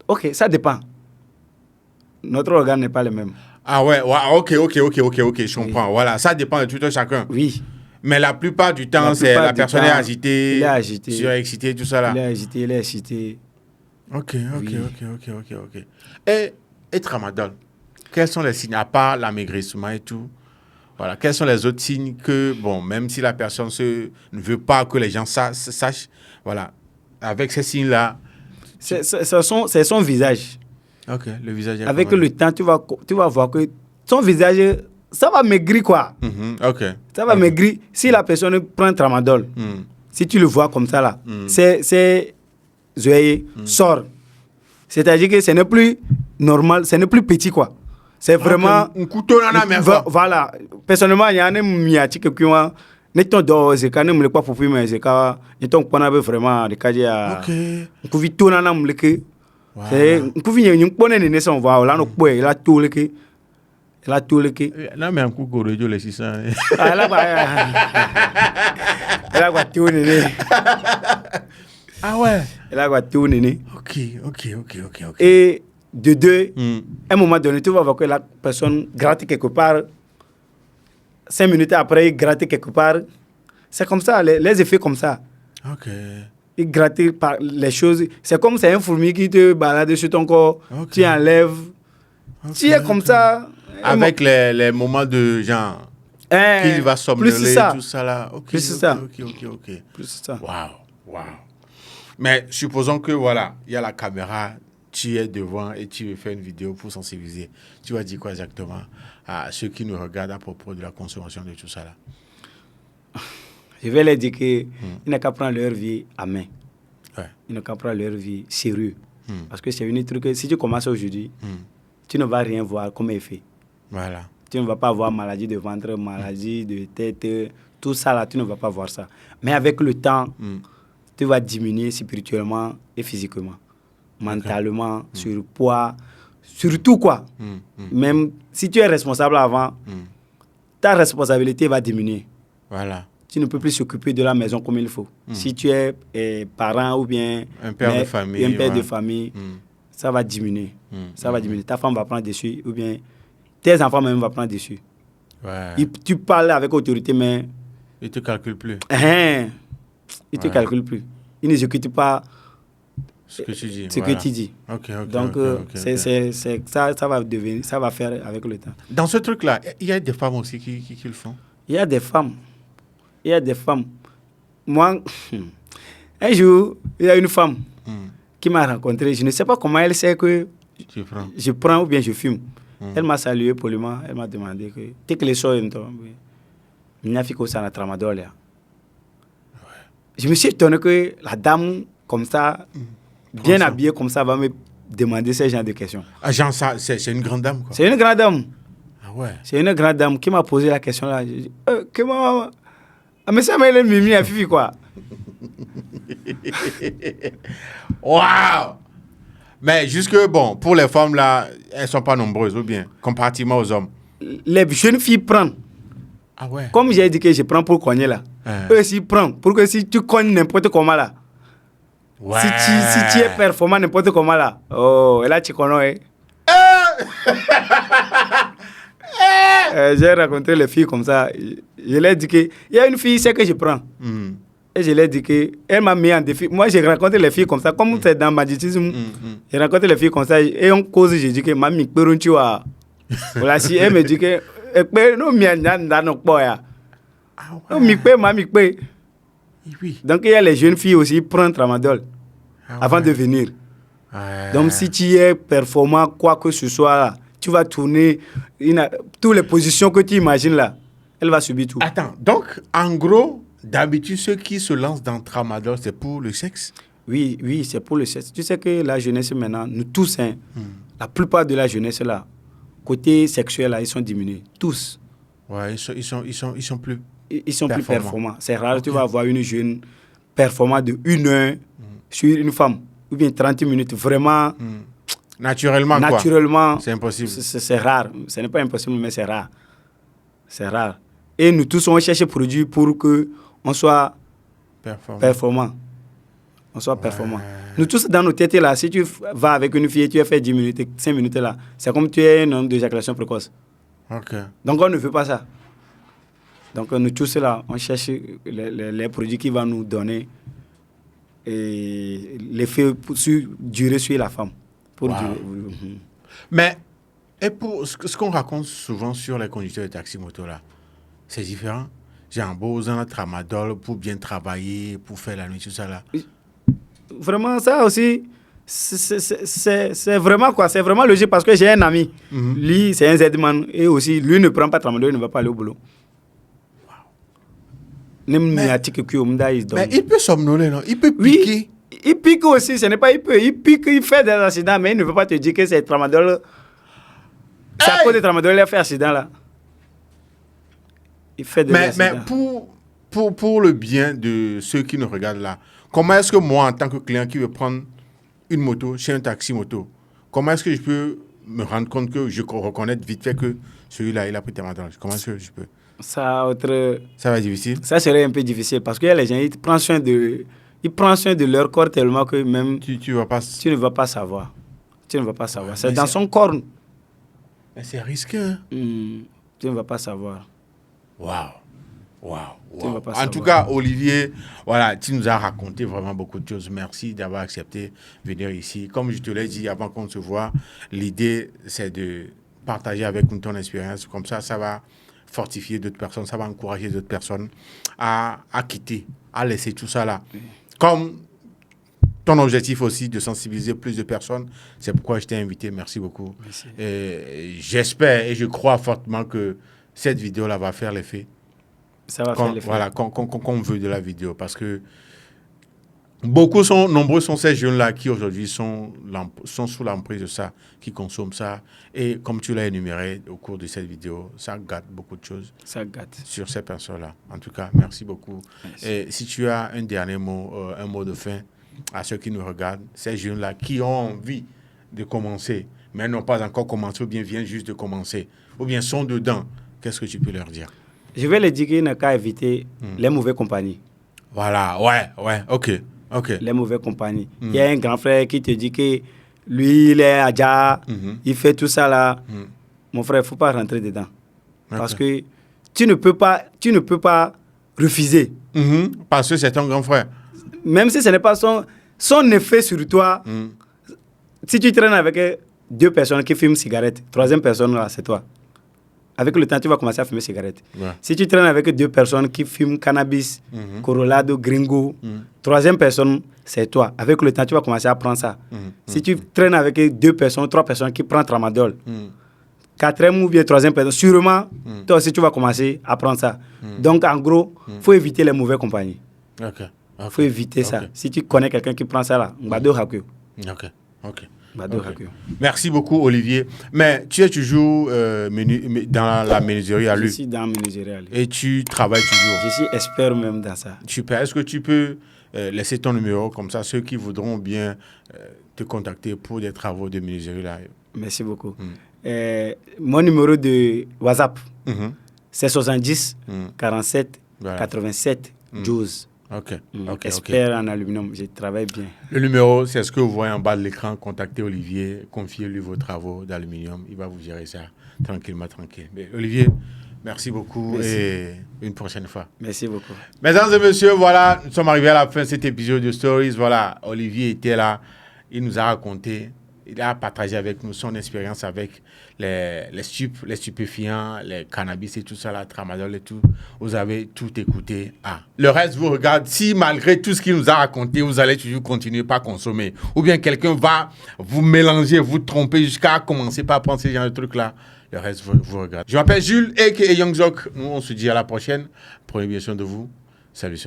Ok, ça dépend. Notre organe n'est pas le même. Ah ouais, ok, je comprends. Oui. Voilà, ça dépend de tout un chacun. Oui. Mais la plupart du temps, c'est la personne est agitée. Il est agité. Surexcité, tout ça là. Il est excité. Ok. Et tramadol, quels sont les signes, à part l'amaigrissement et tout? Voilà, quels sont les autres signes que, bon, même si la personne ne veut pas que les gens sachent, voilà, avec ces signes-là. C'est son visage. Ok, le visage. Avec le temps, tu vas voir que son visage, ça va maigrir quoi. Ok. Ça va maigrir. Si la personne prend tramadol, si tu le vois comme ça là, c'est yeux sort. C'est-à-dire que ce n'est plus normal, ce n'est plus petit quoi. C'est vraiment un couteau dans la main. Voilà. Personnellement, il y a un miati qui a neton do c'est quand même le pas pour mais c'est quand neton qu'on avait vraiment de cadia à ku vito na mleke c'est ku vi nyum pone ne son va là no po la to leke Elle a tout le qui. Là, mais un coup, Gorodjo, les 600. Elle a quoi tout, néné. Ah ouais. Elle a quoi tout, néné. Ok. Et de deux, à un moment donné, tu vas voir que la personne gratte quelque part. 5 minutes après, il gratte quelque part. C'est comme ça, les effets comme ça. Ok. Il gratte par les choses. C'est comme c'est un fourmi qui te balade sur ton corps. Ok. Tu enlèves. Tu es comme ça. Avec les moments de genre, qu'il va somnoler, tout ça là. Ok. Plus c'est ça. Ok. Plus c'est ça. Waouh. Mais supposons que voilà, il y a la caméra, tu es devant et tu veux faire une vidéo pour sensibiliser. Tu vas dire quoi exactement à ceux qui nous regardent à propos de la consommation de tout ça là? Je vais leur dire qu'ils n'ont qu'à prendre leur vie à main. Ouais. Ils n'ont qu'à prendre leur vie sérieux. Parce que c'est une truc que si tu commences aujourd'hui, tu ne vas rien voir comme effet. Voilà. Tu ne vas pas voir maladie de ventre, maladie de tête, tout ça là, tu ne vas pas voir ça. Mais avec le temps, tu vas diminuer spirituellement et physiquement, mentalement, surpoids, surtout quoi. Même si tu es responsable avant, ta responsabilité va diminuer. Voilà. Tu ne peux plus s'occuper de la maison comme il faut. Si tu es parent ou bien un père de famille, de famille, ça va diminuer. Ça va diminuer. Ta femme va prendre dessus ou bien tes enfants même vont prendre dessus. Ouais. Tu parles avec autorité, mais... Ils ne te calculent plus. Ils ne te calculent plus. Ils n'exécutent pas ce que tu dis. Que tu dis. Donc, ça va devenir, ça va faire avec le temps. Dans ce truc-là, il y a des femmes aussi qui le font. Il y a des femmes. Moi, un jour, il y a une femme qui m'a rencontré. Je ne sais pas comment elle sait que je prends ou bien je fume. Elle m'a salué poliment. Elle m'a demandé que tu que les choses il n'y a fait ça tramadol. Je me suis étonné que la dame, comme ça, bien habillée comme ça, va me demander ce genre de questions. Ah, genre, ça, c'est une grande dame, quoi. C'est une grande dame. Ah ouais. C'est une grande dame qui m'a posé la question là. J'ai dit, comment... Ah, mais ça m'a l'air mimi à Fifi, quoi. Waouh! Mais jusque, bon, pour les femmes là, elles ne sont pas nombreuses, ou bien, comparativement aux hommes. Les jeunes filles prennent. Ah ouais. Comme j'ai dit que je prends pour cogner là. Eux aussi prennent. Pour que si tu cognes n'importe comment là. Ouais. Si tu es performant n'importe comment là. Oh, et là tu connais. J'ai rencontré les filles comme ça. Je leur ai dit que il y a une fille, c'est que je prends. Et je leur ai dit que elle m'a mis en défi. Moi, j'ai rencontré les filles comme ça. Comme c'est dans magnétisme, j'ai rencontré les filles comme ça. Et on cause, j'ai dit que mamie, tu vois. Voilà, si elle me dit que non, donc il y a les jeunes filles aussi qui prennent tramadol avant de venir. Donc si tu es performant, quoi que ce soit là, tu vas tourner toutes les positions que tu imagines là, elle va subir tout. Attends, donc en gros, d'habitude ceux qui se lancent dans tramadol, c'est pour le sexe? Oui, c'est pour le sexe. Tu sais que la jeunesse maintenant, nous tous, la plupart de la jeunesse là, côté sexuel là, ils sont diminués, tous. Ouais, ils sont plus. Ils sont plus performants. C'est rare, tu vas avoir une jeune performante de 1 heure sur une femme, ou bien 30 minutes, vraiment. Naturellement, quoi. C'est impossible. C'est rare. Ce n'est pas impossible, mais c'est rare. C'est rare. Et nous tous, on cherche produit pour qu'on soit performant. On soit performant. Nous tous, dans nos têtes là, si tu vas avec une fille et tu as fait 10 minutes, 5 minutes là, c'est comme tu es un homme d'éjaculation précoce. Donc on ne veut pas ça. Donc nous tous là, on cherche les produits qui vont nous donner l'effet durer sur la femme. Mais et pour ce qu'on raconte souvent sur les conducteurs de taxi-moto là, c'est différent. J'ai un besoin de tramadol pour bien travailler, pour faire la nuit, tout ça là. Vraiment, ça aussi, c'est vraiment quoi, c'est vraiment logique parce que j'ai un ami, lui c'est un Z-man et aussi lui ne prend pas tramadol, il ne va pas aller au boulot. Mais il peut somnoler, non? Il peut piquer. Oui, il pique aussi, ce n'est pas il peut, il pique, il fait des accidents, mais il ne veut pas te dire que c'est tramadol. C'est à cause de tramadol qu'il a fait accident là. Il fait des accidents. Mais pour le bien de ceux qui nous regardent là, comment est-ce que moi, en tant que client qui veut prendre une moto chez un taxi-moto, comment est-ce que je peux me rendre compte que je reconnais vite fait que celui-là, il a pris tellement d'argent. Comment est-ce que je peux? Ça va être difficile? Ça serait un peu difficile parce que les gens, ils prennent soin de leur corps tellement que même tu ne vas pas savoir. Tu ne vas pas savoir. C'est dans son corps. Mais c'est risqué. Hein? Tu ne vas pas savoir. Waouh. En tout cas, Olivier, voilà, tu nous as raconté vraiment beaucoup de choses. Merci d'avoir accepté de venir ici. Comme je te l'ai dit avant qu'on se voit, l'idée, c'est de partager avec nous ton expérience. Comme ça, ça va fortifier d'autres personnes, ça va encourager d'autres personnes à quitter, à laisser tout ça là. Comme ton objectif aussi de sensibiliser plus de personnes, c'est pourquoi je t'ai invité. Merci beaucoup. Merci. J'espère et je crois fortement que cette vidéo-là va faire l'effet. Ça va faire l'effet. Voilà, qu'on veut de la vidéo. Parce que nombreux sont ces jeunes-là qui aujourd'hui sont sous l'emprise de ça, qui consomment ça. Et comme tu l'as énuméré au cours de cette vidéo, ça gâte beaucoup de choses. Ça gâte. Sur ces personnes-là. En tout cas, merci beaucoup. Merci. Et si tu as un dernier mot, un mot de fin à ceux qui nous regardent, ces jeunes-là qui ont envie de commencer, mais n'ont pas encore commencé, ou bien viennent juste de commencer, ou bien sont dedans, qu'est-ce que tu peux leur dire? Je vais leur dire qu'il n'a qu'à éviter les mauvaises compagnies. Voilà, ouais, ok. Les mauvaises compagnies. Il y a un grand frère qui te dit que lui, il est Adja, il fait tout ça là. Mon frère, il ne faut pas rentrer dedans. Parce que tu ne peux pas refuser. Parce que c'est ton grand frère. Même si ce n'est pas son effet sur toi, si tu traînes avec 2 personnes qui fument cigarette, 3e personne là, c'est toi. Avec le temps, tu vas commencer à fumer cigarette. Ouais. Si tu traînes avec 2 personnes qui fument cannabis, Corolado, Gringo, 3e personne, c'est toi. Avec le temps, tu vas commencer à prendre ça. Si tu traînes avec 2 personnes, 3 personnes qui prennent Tramadol, 4e ou bien 3e personne, sûrement, toi aussi, tu vas commencer à prendre ça. Donc, en gros, il faut éviter les mauvaises compagnies. Il faut éviter ça. Si tu connais quelqu'un qui prend ça là, Ok. Merci beaucoup, Olivier. Mais tu es toujours dans la menuiserie à lui. Je suis dans la menuiserie à lui. Et tu travailles toujours. Je suis expert même dans ça. Super. Est-ce que tu peux laisser ton numéro comme ça, ceux qui voudront bien te contacter pour des travaux de menuiserie là? Merci beaucoup. Mon numéro de WhatsApp, c'est 70 47 87 12. Expert en aluminium, je travaille bien. Le numéro, c'est ce que vous voyez en bas de l'écran. Contactez Olivier, confiez-lui vos travaux d'aluminium. Il va vous gérer ça tranquille. Mais Olivier, merci beaucoup. Merci. Et une prochaine fois. Merci beaucoup. Mesdames et messieurs, voilà, nous sommes arrivés à la fin de cet épisode de Stories. Voilà, Olivier était là. Il nous a raconté, il a partagé avec nous son expérience avec les stupéfiants, les cannabis et tout ça, la tramadol et tout. Vous avez tout écouté. Le reste vous regarde. Si malgré tout ce qu'il nous a raconté, vous allez toujours continuer par consommer, ou bien quelqu'un va vous mélanger, vous tromper jusqu'à commencer par prendre ce genre de trucs-là, le reste vous regarde. Je m'appelle Jules, a.k.a. Young Zoc. Nous, on se dit à la prochaine. Prenez bien soin de vous. Salut.